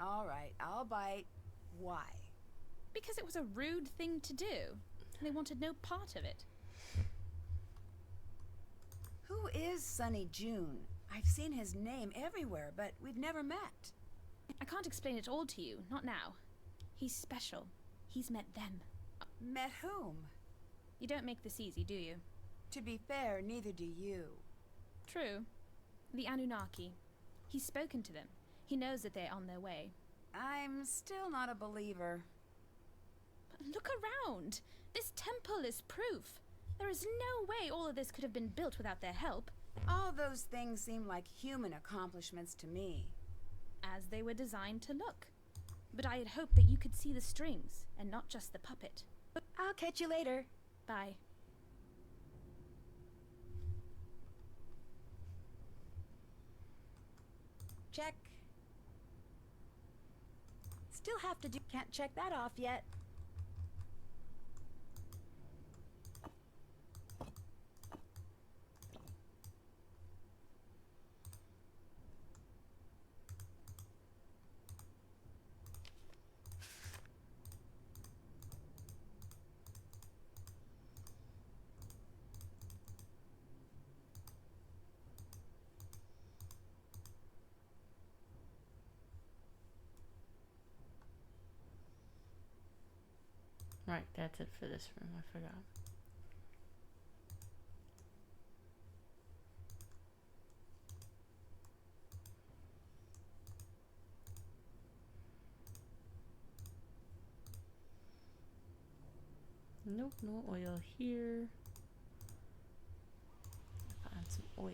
All right, I'll bite. Why? Because it was a rude thing to do, and they wanted no part of it. Who is Sunny June? I've seen his name everywhere, but we've never met. I can't explain it all to you, not now. He's special. He's met them. Met whom? You don't make this easy, do you? To be fair, neither do you. True. The Anunnaki. He's spoken to them. He knows that they're on their way. I'm still not a believer. But look around! This temple is proof. There is no way all of this could have been built without their help. All those things seem like human accomplishments to me. As they were designed to look. But I had hoped that you could see the strings, and not just the puppet. I'll catch you later. Bye. Check. Still have to do. Can't check that off yet. Right, that's it for this room. I forgot. Nope, no oil here. Find some oil.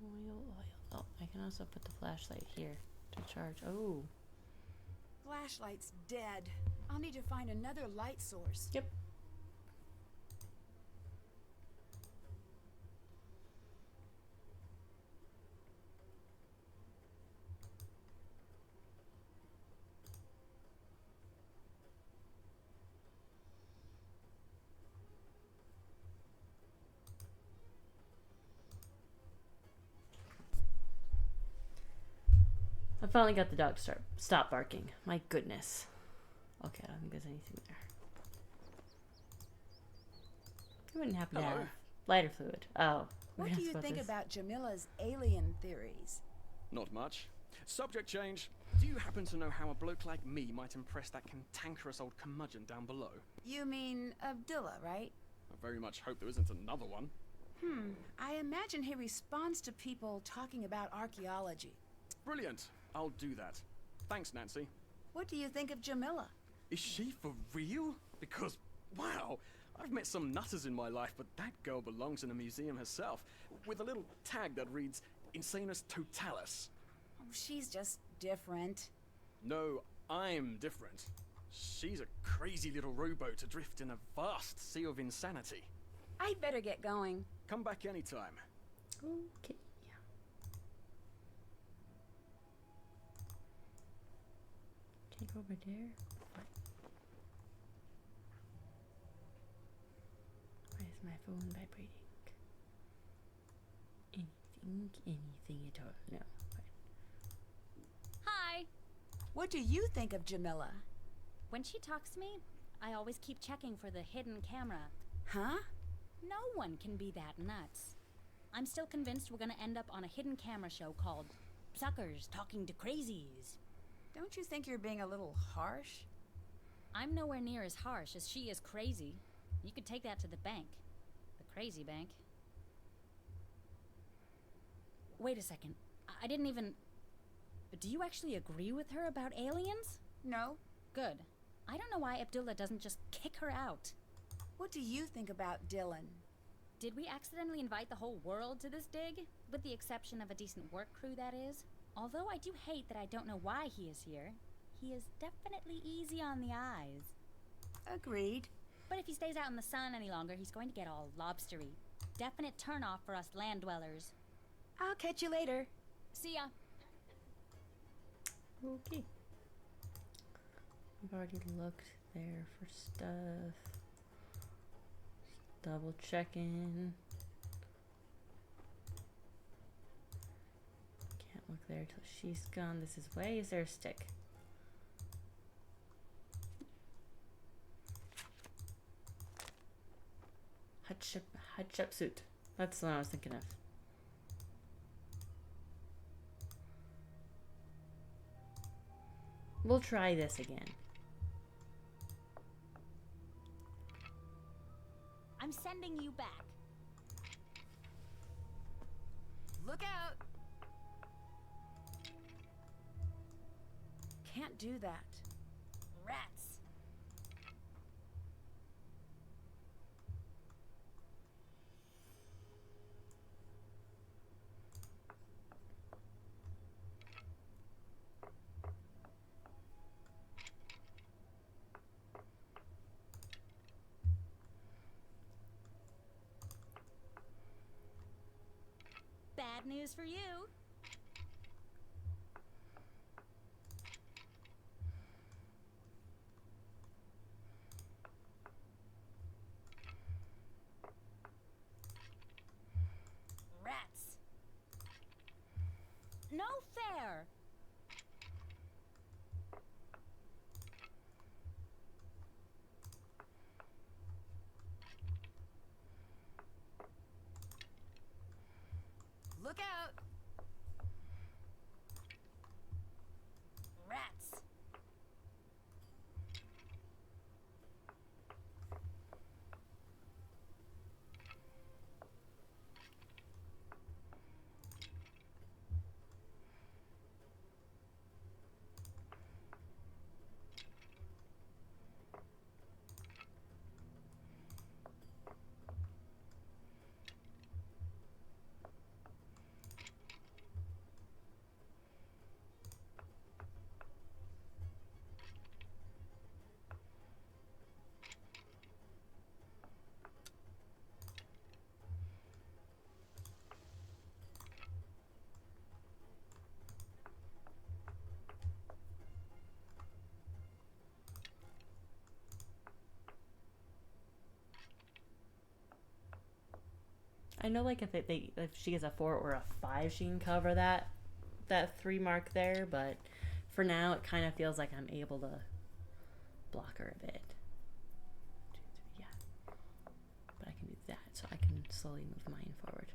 Oil. Oh, I can also put the flashlight here to charge. Oh. Flashlight's dead. I'll need to find another light source. Yep. I finally got the dog to stop barking. My goodness. Okay, I don't think there's anything there. You wouldn't happen to Hello. have lighter fluid. Oh. we're What gonna do you spot think this. about Jamila's alien theories? Not much. Subject change. Do you happen to know how a bloke like me might impress that cantankerous old curmudgeon down below? You mean Abdullah, right? I very much hope there isn't another one. I imagine he responds to people talking about archaeology. Brilliant. I'll do that. Thanks, Nancy. What do you think of Jamila? Is she for real? Because, wow, I've met some nutters in my life, but that girl belongs in a museum herself, with a little tag that reads Insanus Totalis. Oh, she's just different. No, I'm different. She's a crazy little rowboat adrift in a vast sea of insanity. I'd better get going. Come back anytime. Okay. Can't go over there. What? Why is my phone vibrating? Anything at all? No. Fine. Hi! What do you think of Jamila? When she talks to me, I always keep checking for the hidden camera. Huh? No one can be that nuts. I'm still convinced we're gonna end up on a hidden camera show called Suckers Talking to Crazies. Don't you think you're being a little harsh? I'm nowhere near as harsh as she is crazy. You could take that to the bank. The crazy bank. Wait a second. I didn't even... Do you actually agree with her about aliens? No? Good. I don't know why Abdullah doesn't just kick her out. What do you think about Dylan? Did we accidentally invite the whole world to this dig? With the exception of a decent work crew, that is. Although I do hate that I don't know why he is here. He is definitely easy on the eyes. Agreed. But if he stays out in the sun any longer, he's going to get all lobstery. Definite turnoff for us land dwellers. I'll catch you later. See ya. Okay. We've already looked there for stuff. Just double checking. Can't look there till she's gone. This is way. Is there a stick? Hatshepsut. That's the one I was thinking of. We'll try this again. I'm sending you back. Look out! Can't do that. Rats. Bad news for you. Rats. No fair. Look out! Rats. I know, like, if she gets a 4 or a 5, she can cover that 3 mark there. But for now, it kind of feels like I'm able to block her a bit. 2, 3, yeah. But I can do that, so I can slowly move mine forward.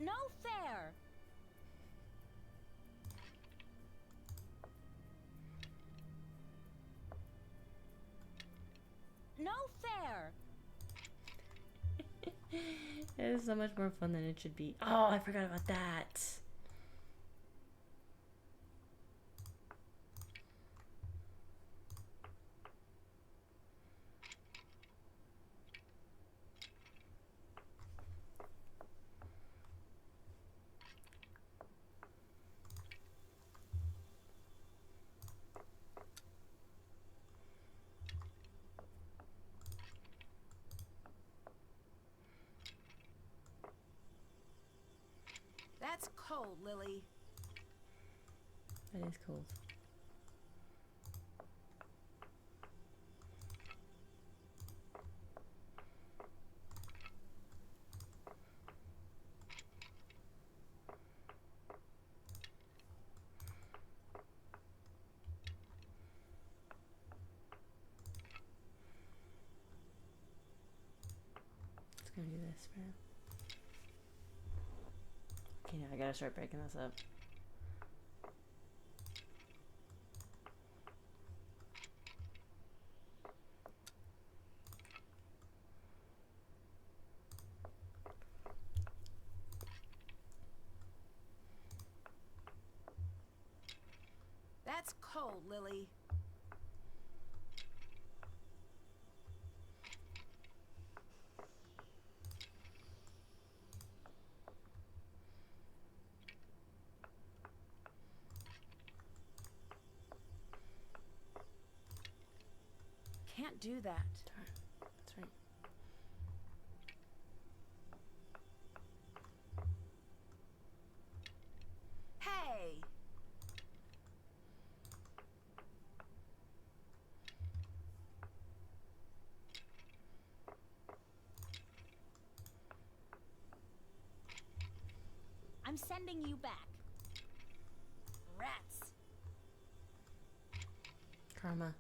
No fair. No fair. It is so much more fun than it should be. Oh, I forgot about that. That's cold, Lily. That is cold. Yes, man. Okay, now I gotta start breaking this up. That's cold, Lily. Can't do that. Darn. That's right. Hey! I'm sending you back. Rats. Karma.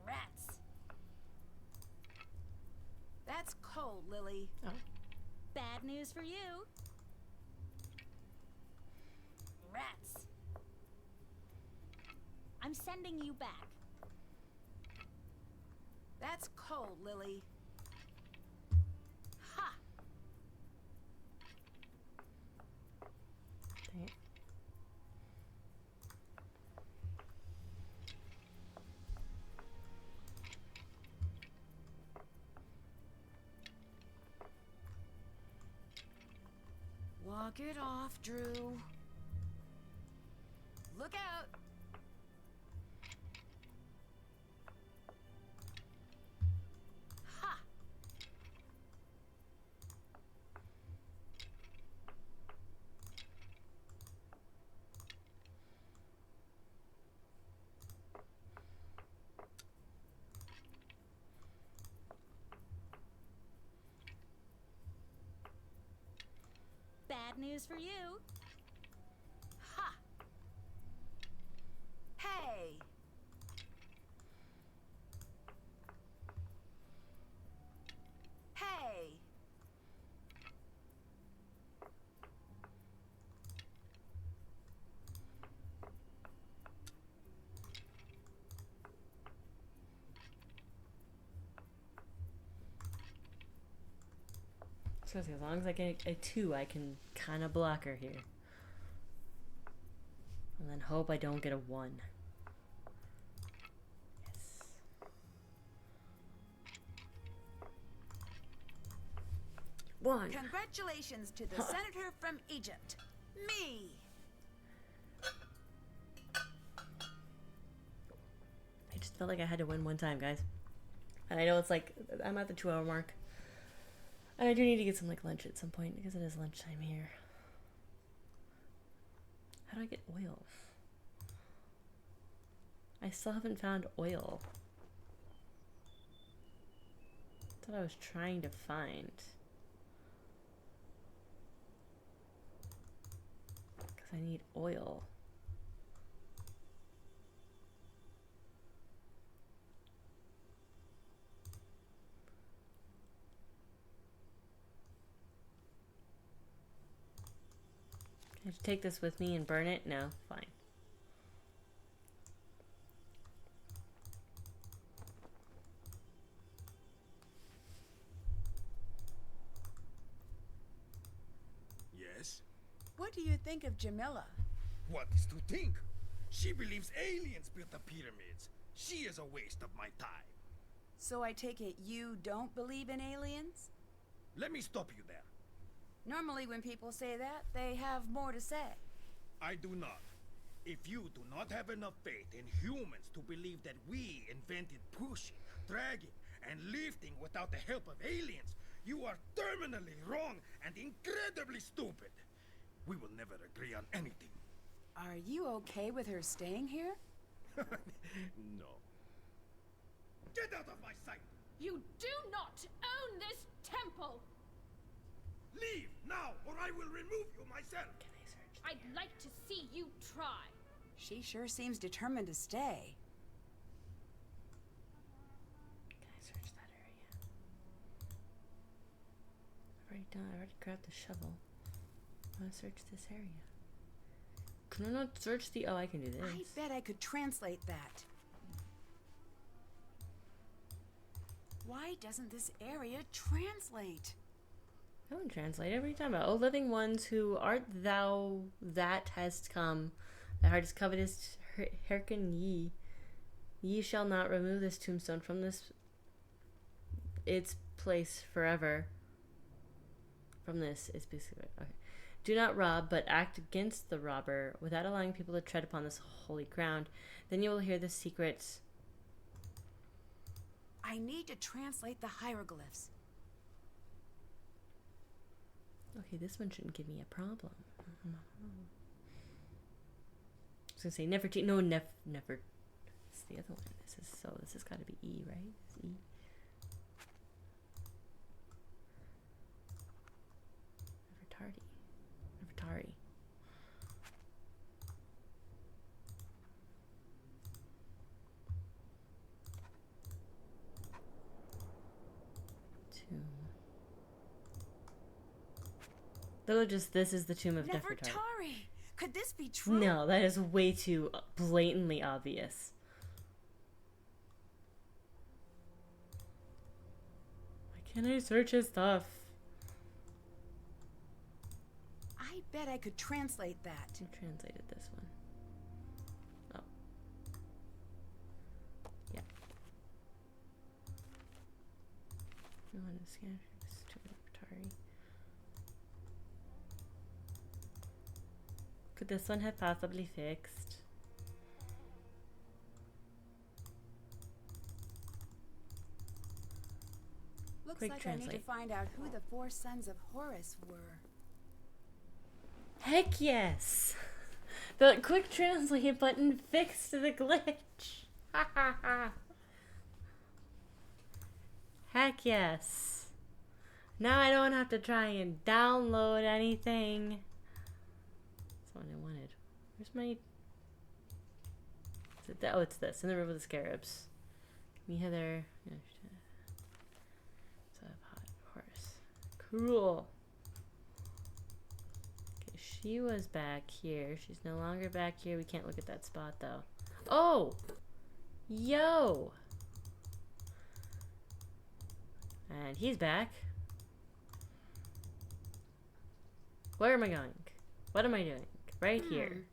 Rats. That's cold, Lily. Oh. Bad news for you. Rats. I'm sending you back. That's cold, Lily. Ha! Dang it. Walk it off, Drew. Look out! Ha! Bad news for you. Ha! Hey! Hey! So as long as I get a 2, I can kind of block her here. And then hope I don't get a 1. Yes. One. Congratulations to the senator from Egypt. Me! I just felt like I had to win one time, guys. And I know it's like, I'm at the 2-hour mark. And I do need to get some like lunch at some point because it is lunchtime here. How do I get oil? I still haven't found oil. That's what I was trying to find. Because I need oil. Can I take this with me and burn it? No, fine. Yes? What do you think of Jamila? What is to think? She believes aliens built the pyramids. She is a waste of my time. So I take it you don't believe in aliens? Let me stop you there. Normally when people say that, they have more to say. I do not. If you do not have enough faith in humans to believe that we invented pushing, dragging, and lifting without the help of aliens. You are terminally wrong and incredibly stupid. We will never agree on anything. Are you okay with her staying here? No. Get out of my sight! You do not own this temple! Leave now, or I will remove you myself! Can I search? I'd like to see you try. She sure seems determined to stay. Can I search that area? I already grabbed the shovel. I want to search this area. Can I not search the... Oh, I can do this. I bet I could translate that. Why doesn't this area translate? I won't translate. What are you talking about? O living ones, who art thou that hast come? Thy heart is covetous, hearken ye. Ye shall not remove this tombstone from its place forever. From this is basically... Okay. Do not rob, but act against the robber, without allowing people to tread upon this holy ground. Then you will hear the secrets. I need to translate the hieroglyphs. Okay, this one shouldn't give me a problem. I was gonna say never. No, never. It's the other one. This has got to be E, right? It's E. Nefertari. 2. This is the tomb of Nefertari. Nefertari! Could this be true? No, that is way too blatantly obvious. Why can't I search his stuff? I bet I could translate that. I translated this one. Oh. Yeah. You want to scan this to Nefertari. Could this one have possibly fixed? Looks Quick like translate. I need to find out who the 4 sons of Horus were. Heck yes! The quick translate button fixed the glitch. Ha ha ha. Heck yes. Now I don't have to try and download anything. That's what I wanted. Where's my... Is it that? Oh, it's this. In the River of the Scarabs. Me, Heather. Yeah, so hot horse. Cool. Okay, she was back here. She's no longer back here. We can't look at that spot, though. Oh! Yo! And he's back. Where am I going? What am I doing? Right here.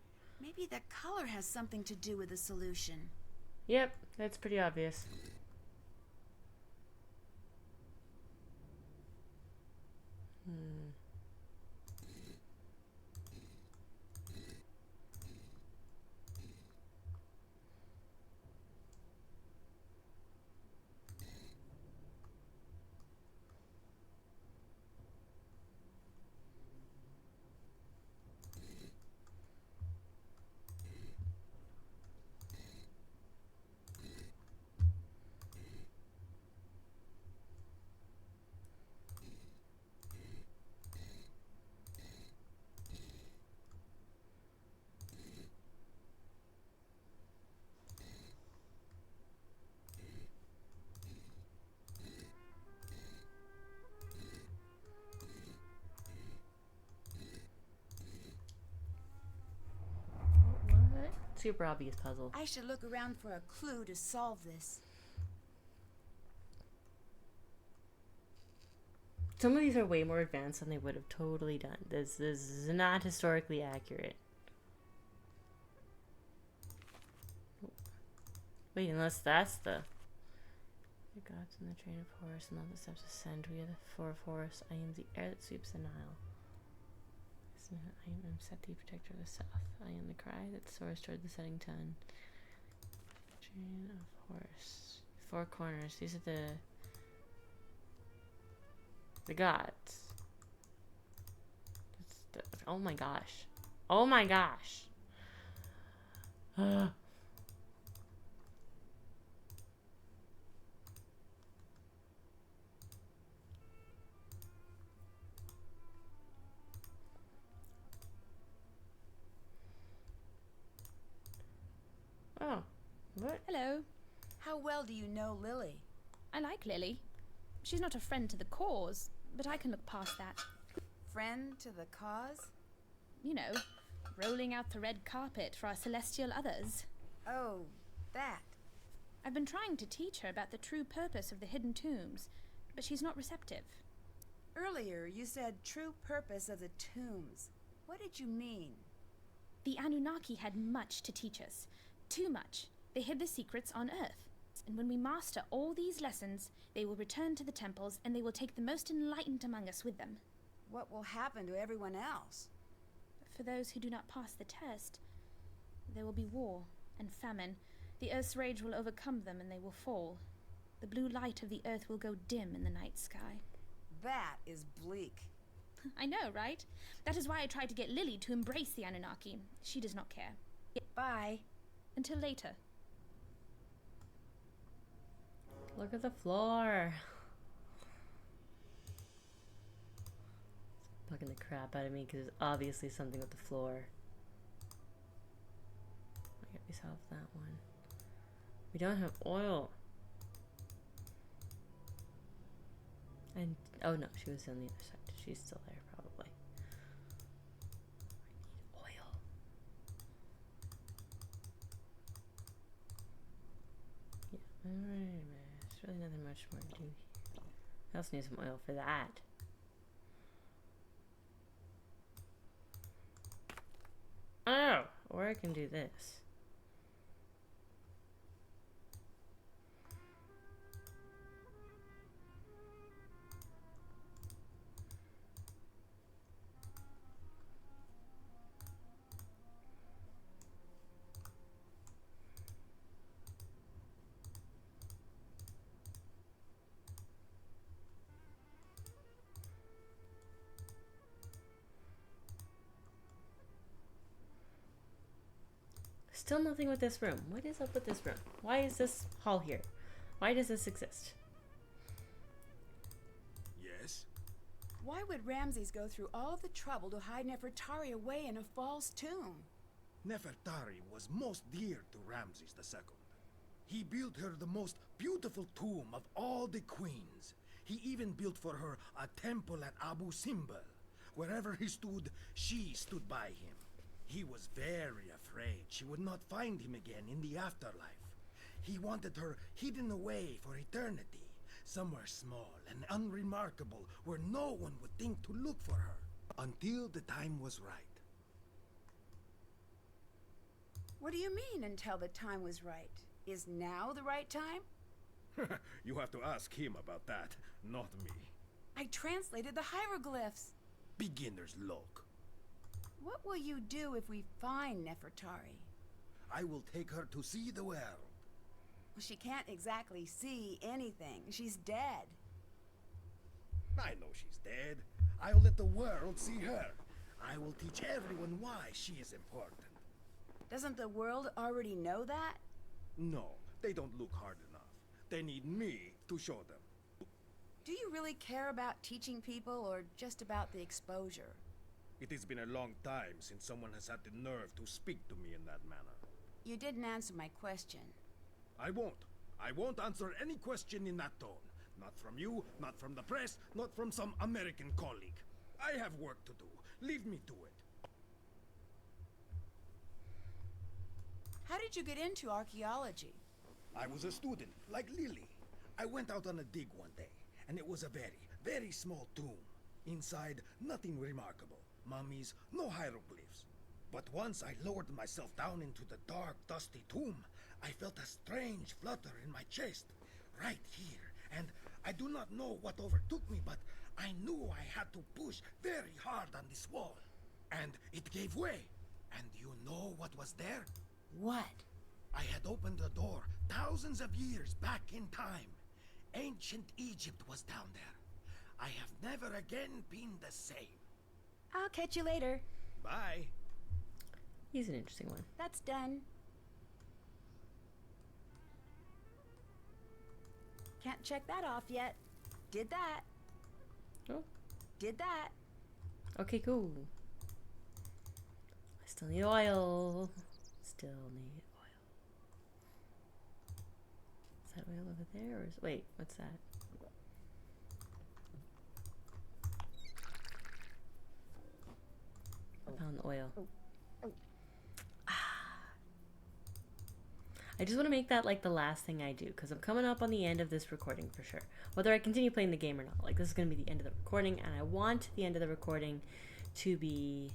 Maybe the color has something to do with the solution. Yep, that's pretty obvious. What? Super obvious puzzle. I should look around for a clue to solve this. Some of these are way more advanced than they would have totally done. This is not historically accurate. Wait, unless that's the gods in the train of Horus, and all the steps ascend. We are the 4 of Horus. I am the air that sweeps the Nile. I am Seti, protector of the south. I am the cry that soars toward the setting sun. Train of Horus. 4 corners. These are the The gods. Oh my gosh. Oh my gosh. Oh, what? Hello. How well do you know Lily? I like Lily. She's not a friend to the cause, but I can look past that. Friend to the cause? You know, rolling out the red carpet for our celestial others. Oh, that. I've been trying to teach her about the true purpose of the hidden tombs, but she's not receptive. Earlier, you said true purpose of the tombs. What did you mean? The Anunnaki had much to teach us. Too much. They hid the secrets on Earth. And when we master all these lessons, they will return to the temples and they will take the most enlightened among us with them. What will happen to everyone else? For those who do not pass the test, there will be war and famine. The Earth's rage will overcome them and they will fall. The blue light of the Earth will go dim in the night sky. That is bleak. I know, right? That is why I tried to get Lily to embrace the Anunnaki. She does not care. Bye. Until later. Look at the floor. It's bugging the crap out of me because there's obviously something with the floor. I get myself that one. We don't have oil. And oh no, she was on the other side. She's still there probably. I need oil. Yeah, alright. There's really nothing much more to do here. I also need some oil for that. Oh, or I can do this. Still nothing with this room. What is up with this room? Why is this hall here? Why does this exist? Yes? Why would Ramses go through all the trouble to hide Nefertari away in a false tomb? Nefertari was most dear to Ramses II. He built her the most beautiful tomb of all the queens. He even built for her a temple at Abu Simbel. Wherever he stood, she stood by him. He was very afraid she would not find him again in the afterlife. He wanted her hidden away for eternity, somewhere small and unremarkable where no one would think to look for her, until the time was right. What do you mean, until the time was right? Is now the right time? You have to ask him about that, not me. I translated the hieroglyphs. Beginner's luck. What will you do if we find Nefertari? I will take her to see the world. Well, she can't exactly see anything. She's dead. I know she's dead. I'll let the world see her. I will teach everyone why she is important. Doesn't the world already know that? No, they don't look hard enough. They need me to show them. Do you really care about teaching people or just about the exposure? It has been a long time since someone has had the nerve to speak to me in that manner. You didn't answer my question. I won't. I won't answer any question in that tone. Not from you, not from the press, not from some American colleague. I have work to do. Leave me to it. How did you get into archaeology? I was a student, like Lily. I went out on a dig one day, and it was a very, very small tomb. Inside, nothing remarkable. Mummies, no hieroglyphs. But once I lowered myself down into the dark, dusty tomb, I felt a strange flutter in my chest, right here. And I do not know what overtook me, but I knew I had to push very hard on this wall. And it gave way. And you know what was there? What? I had opened a door thousands of years back in time. Ancient Egypt was down there. I have never again been the same. I'll catch you later. Bye. He's an interesting one. That's done. Can't check that off yet. Did that. Oh. Did that. Okay, cool. I still need oil. Still need oil. Is that oil over there? Or is, wait, what's that? I found the oil. I just want to make that like the last thing I do, because I'm coming up on the end of this recording for sure. Whether I continue playing the game or not. Like, this is going to be the end of the recording, and I want the end of the recording to be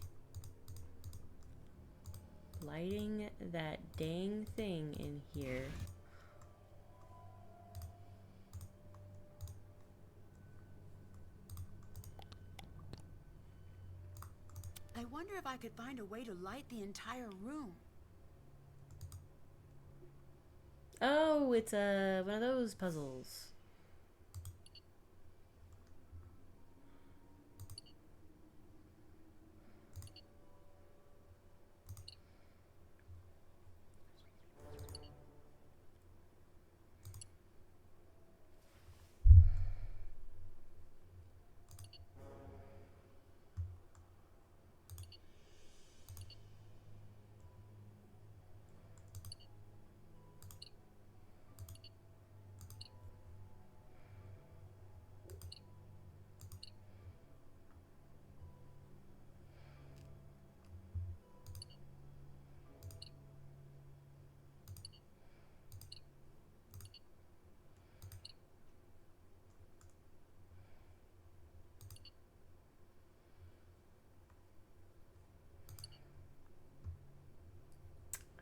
lighting that dang thing in here. I wonder if I could find a way to light the entire room. Oh, it's one of those puzzles.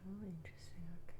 Oh, interesting. Okay.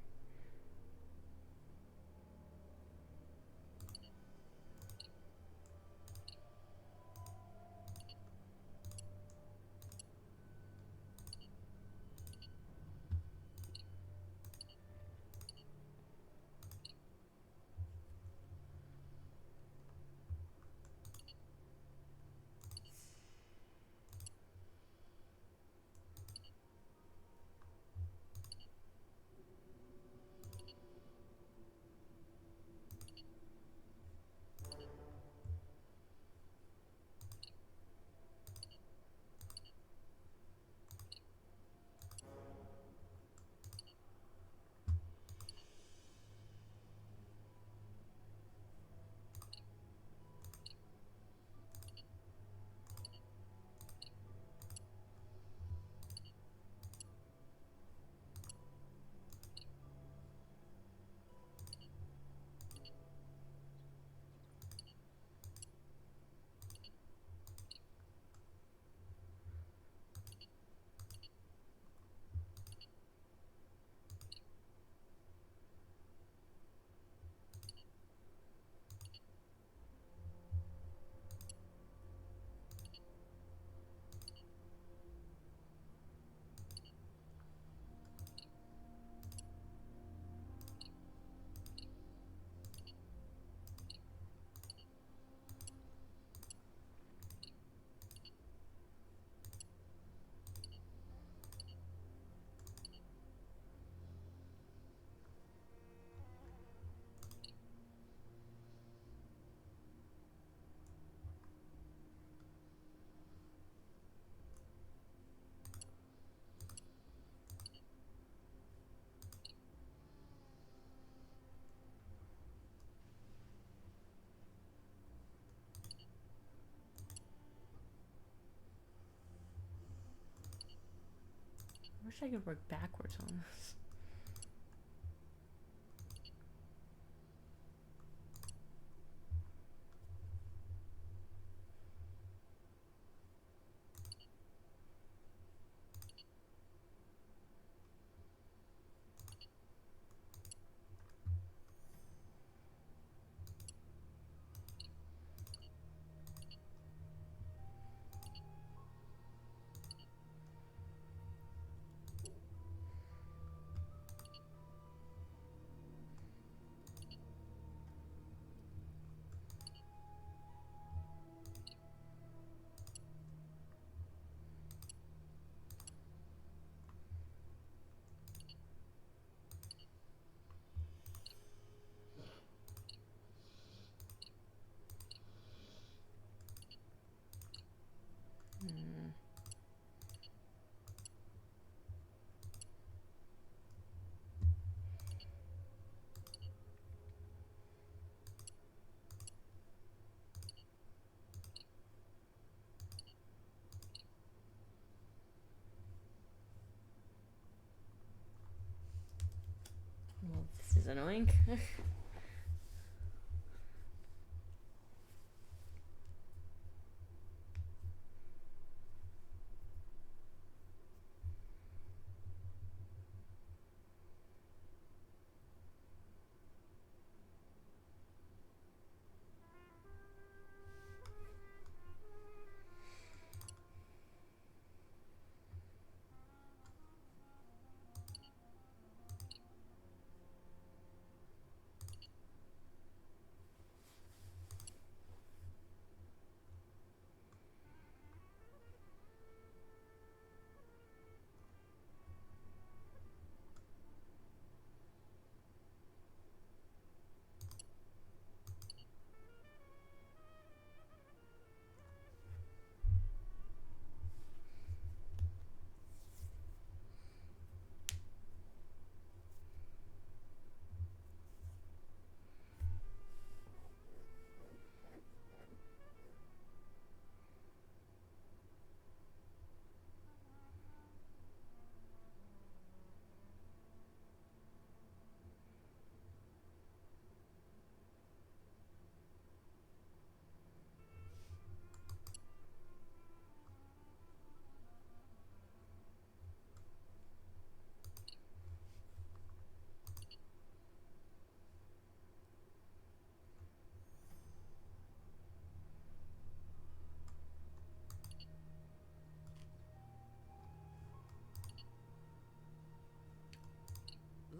I wish I could work backwards on this. is annoying.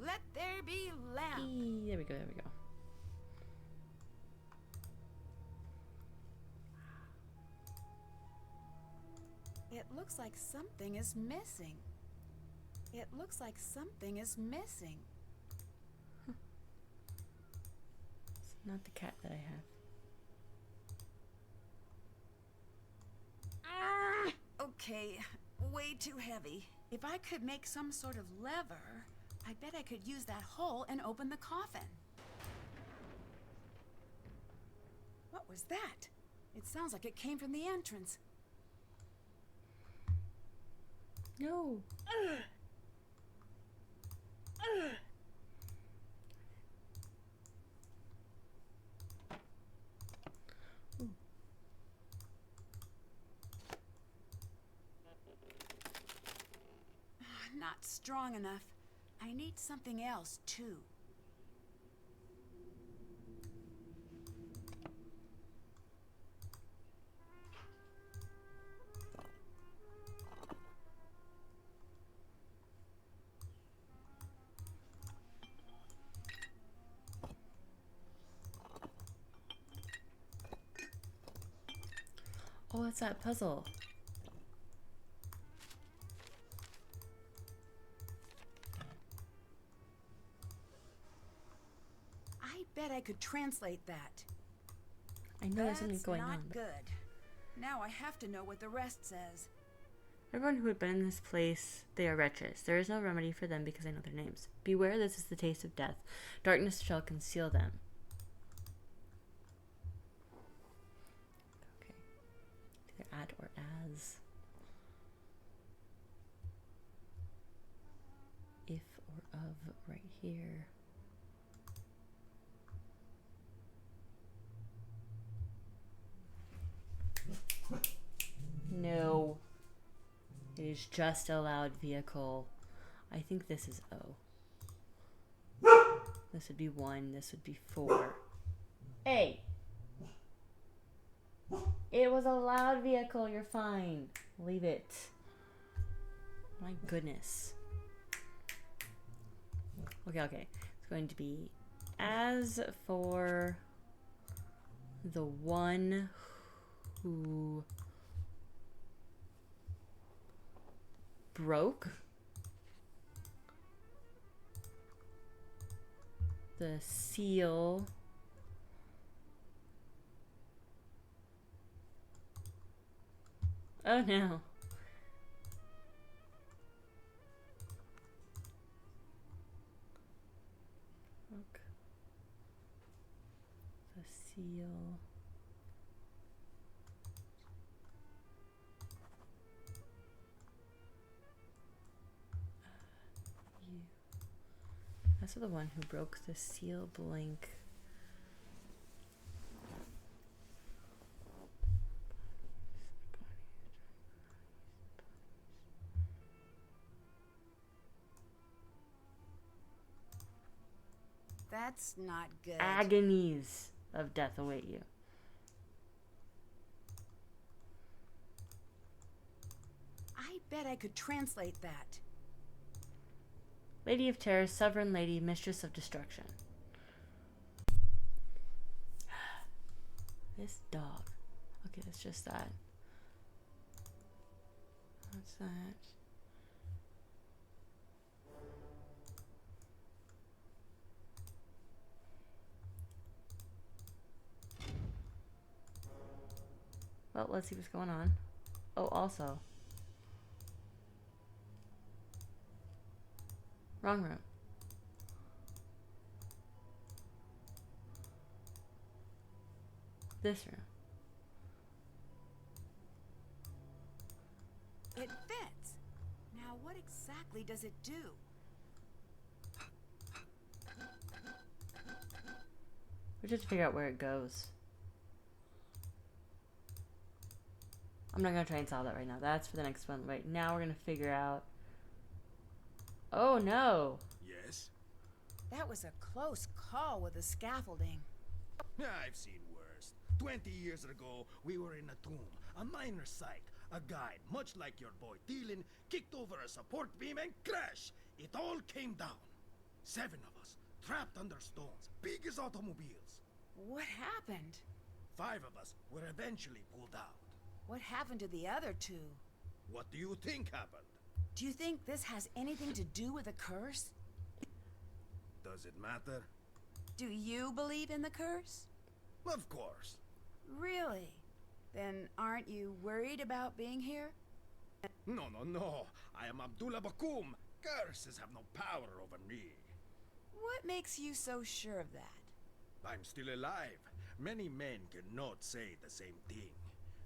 Let there be lamp. There we go, there we go. It looks like something is missing. It looks like something is missing. It's not the cat that I have. Okay, way too heavy. If I could make some sort of lever, I bet I could use that hole and open the coffin. What was that? It sounds like it came from the entrance. No. Not strong enough. I need something else, too. Oh, it's that puzzle. I bet I could translate that. I know there's something going That's on. not good. Now I have to know what the rest says. Everyone who had been in this place, they are wretches. There is no remedy for them because I know their names. Beware, this is the taste of death. Darkness shall conceal them. Okay. Either at or as. If or of right here. No. It is just a loud vehicle. I think this is O. This would be 1. This would be 4. Hey! It was a loud vehicle. You're fine. Leave it. My goodness. Okay, okay. It's going to be as for the one who broke the seal oh no broke the seal That's the one who broke the seal blink. That's not good. Agonies of death await you. I bet I could translate that. Lady of Terror, Sovereign Lady, Mistress of Destruction. This dog. Okay, that's just that. What's that? Well, let's see what's going on. Oh, also. Wrong room. This room. It fits. Now, what exactly does it do? We just have to figure out where it goes. I'm not gonna try and solve that right now. That's for the next one. Right now we're gonna figure out. Oh no! Yes? That was a close call with the scaffolding. I've seen worse. 20 years ago, we were in a tomb, a minor psych. A guide, much like your boy Thielen, kicked over a support beam and crash. It all came down. 7 of us, trapped under stones, big as automobiles. What happened? 5 of us were eventually pulled out. What happened to the other 2? What do you think happened? Do you think this has anything to do with a curse? Does it matter? Do you believe in the curse? Of course. Really? Then aren't you worried about being here? No, no, no. I am Abdullah Bakum. Curses have no power over me. What makes you so sure of that? I'm still alive. Many men cannot say the same thing.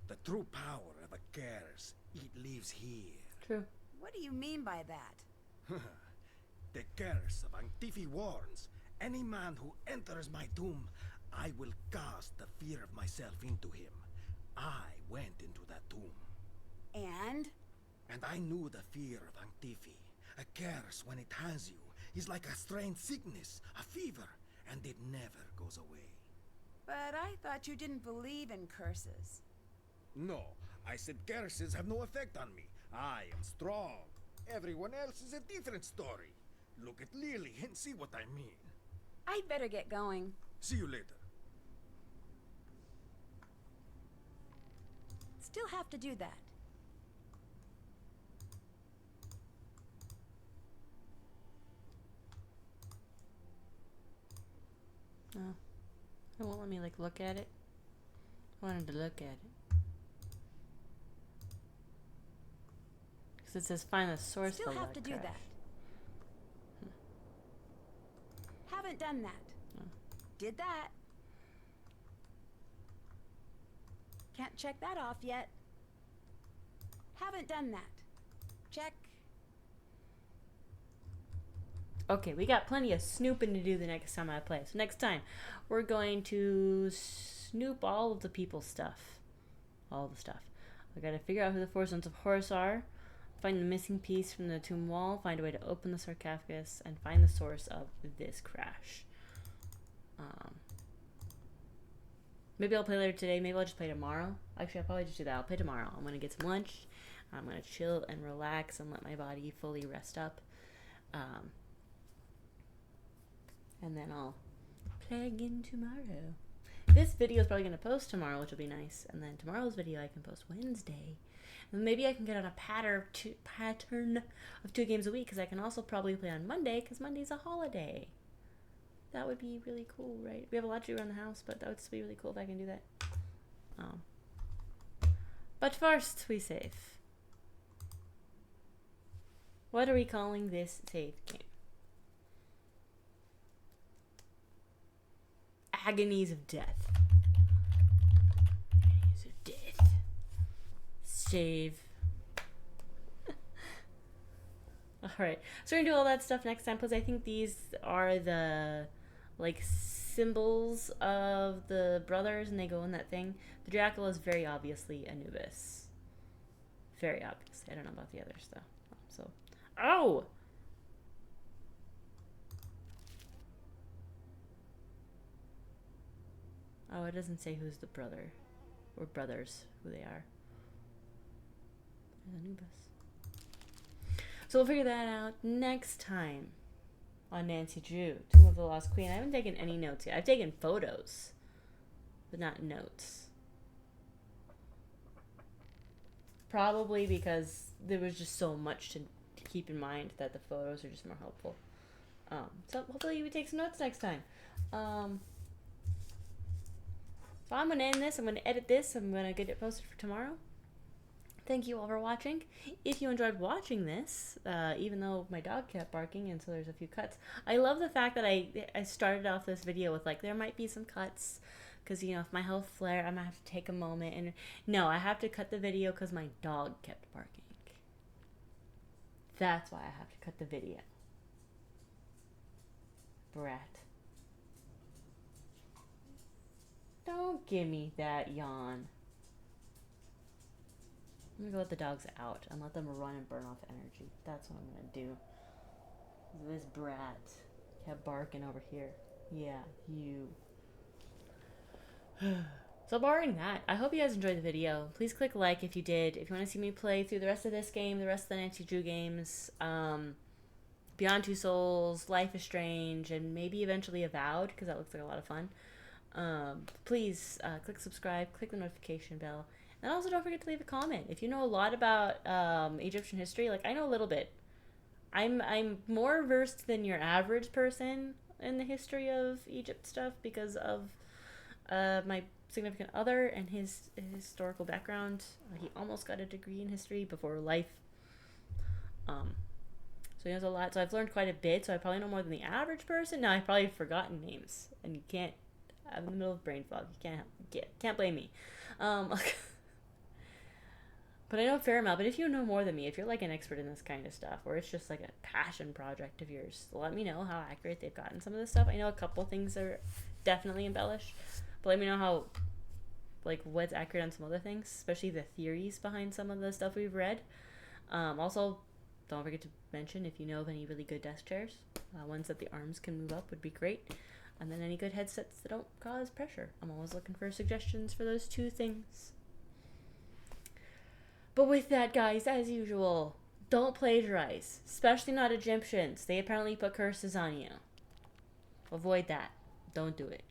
The true power of a curse, it lives here. True. What do you mean by that? The curse of Antifi warns, any man who enters my tomb, I will cast the fear of myself into him. I went into that tomb. And? And I knew the fear of Antifi. A curse, when it has you, is like a strange sickness, a fever, and it never goes away. But I thought you didn't believe in curses. No, I said curses have no effect on me. I am strong. Everyone else is a different story. Look at Lily and see what I mean. I'd better get going. See you later. Still have to do that. Oh. It won't let me like look at it. I wanted to look at it. Because it says find the source Still for have to do crash. that. Haven't done that. Oh. Did that. Can't check that off yet. Haven't done that. Check. Okay, we got plenty of snooping to do the next time I play. So next time, we're going to snoop all of the people's stuff. All the stuff. I gotta figure out who the 4 Sons of Horus are, find the missing piece from the tomb wall, find a way to open the sarcophagus, and find the source of this crash. Maybe I'll play later today. Maybe I'll just play tomorrow. Actually, I'll probably just do that. I'll play tomorrow. I'm gonna get some lunch. I'm gonna chill and relax and let my body fully rest up. And then I'll play again tomorrow. This video is probably going to post tomorrow, which will be nice. And then tomorrow's video I can post Wednesday. And maybe I can get on a pattern of 2 games a week, because I can also probably play on Monday, because Monday's a holiday. That would be really cool, right? We have a lot to do around the house, but that would just be really cool if I can do that. But first, we save. What are we calling this save game? Agonies of Death. Agonies of Death. Save. Oh, Alright, so we're gonna do all that stuff next time, because I think these are the, like, symbols of the brothers, and they go in that thing. The Dracula is very obviously Anubis. Very obviously. I don't know about the others, though. So, oh! Oh, it doesn't say who's the brother. Or brothers, who they are. There's Anubis. So we'll figure that out next time on Nancy Drew, Tomb of the Lost Queen. I haven't taken any notes yet. I've taken photos, but not notes. Probably because there was just so much to keep in mind that the photos are just more helpful. So hopefully we take some notes next time. So I'm going to end this. I'm going to edit this. I'm going to get it posted for tomorrow. Thank you all for watching. If you enjoyed watching this, even though my dog kept barking and so there's a few cuts, I love the fact that I started off this video with, like, there might be some cuts because, you know, if my health flare, I might have to take a moment. And no, I have to cut the video because my dog kept barking. That's why I have to cut the video. Brat. Don't give me that yawn. I'm gonna go let the dogs out and let them run and burn off energy. That's what I'm gonna do. This brat kept barking over here. Yeah, you. So barring that, I hope you guys enjoyed the video. Please click like if you did. If you want to see me play through the rest of this game, the rest of the Nancy Drew games, Beyond Two Souls, Life is Strange, and maybe eventually Avowed, because that looks like a lot of fun. Please click subscribe, click the notification bell. And also don't forget to leave a comment. If you know a lot about Egyptian history, like I know a little bit. I'm more versed than your average person in the history of Egypt stuff because of my significant other and his historical background. He almost got a degree in history before life. So he knows a lot. So I've learned quite a bit. So I probably know more than the average person. Now I've probably forgotten names, and you can't. I'm in the middle of brain fog. You can't blame me. But I know a fair amount. But if you know more than me, if you're like an expert in this kind of stuff, or it's just like a passion project of yours, let me know how accurate they've gotten some of this stuff. I know a couple things are definitely embellished, but let me know how, like, what's accurate on some other things, especially the theories behind some of the stuff we've read. Also, don't forget to mention if you know of any really good desk chairs. Ones that the arms can move up would be great. And then any good headsets that don't cause pressure. I'm always looking for suggestions for those two things. But with that, guys, as usual, don't plagiarize. Especially not Egyptians. They apparently put curses on you. Avoid that. Don't do it.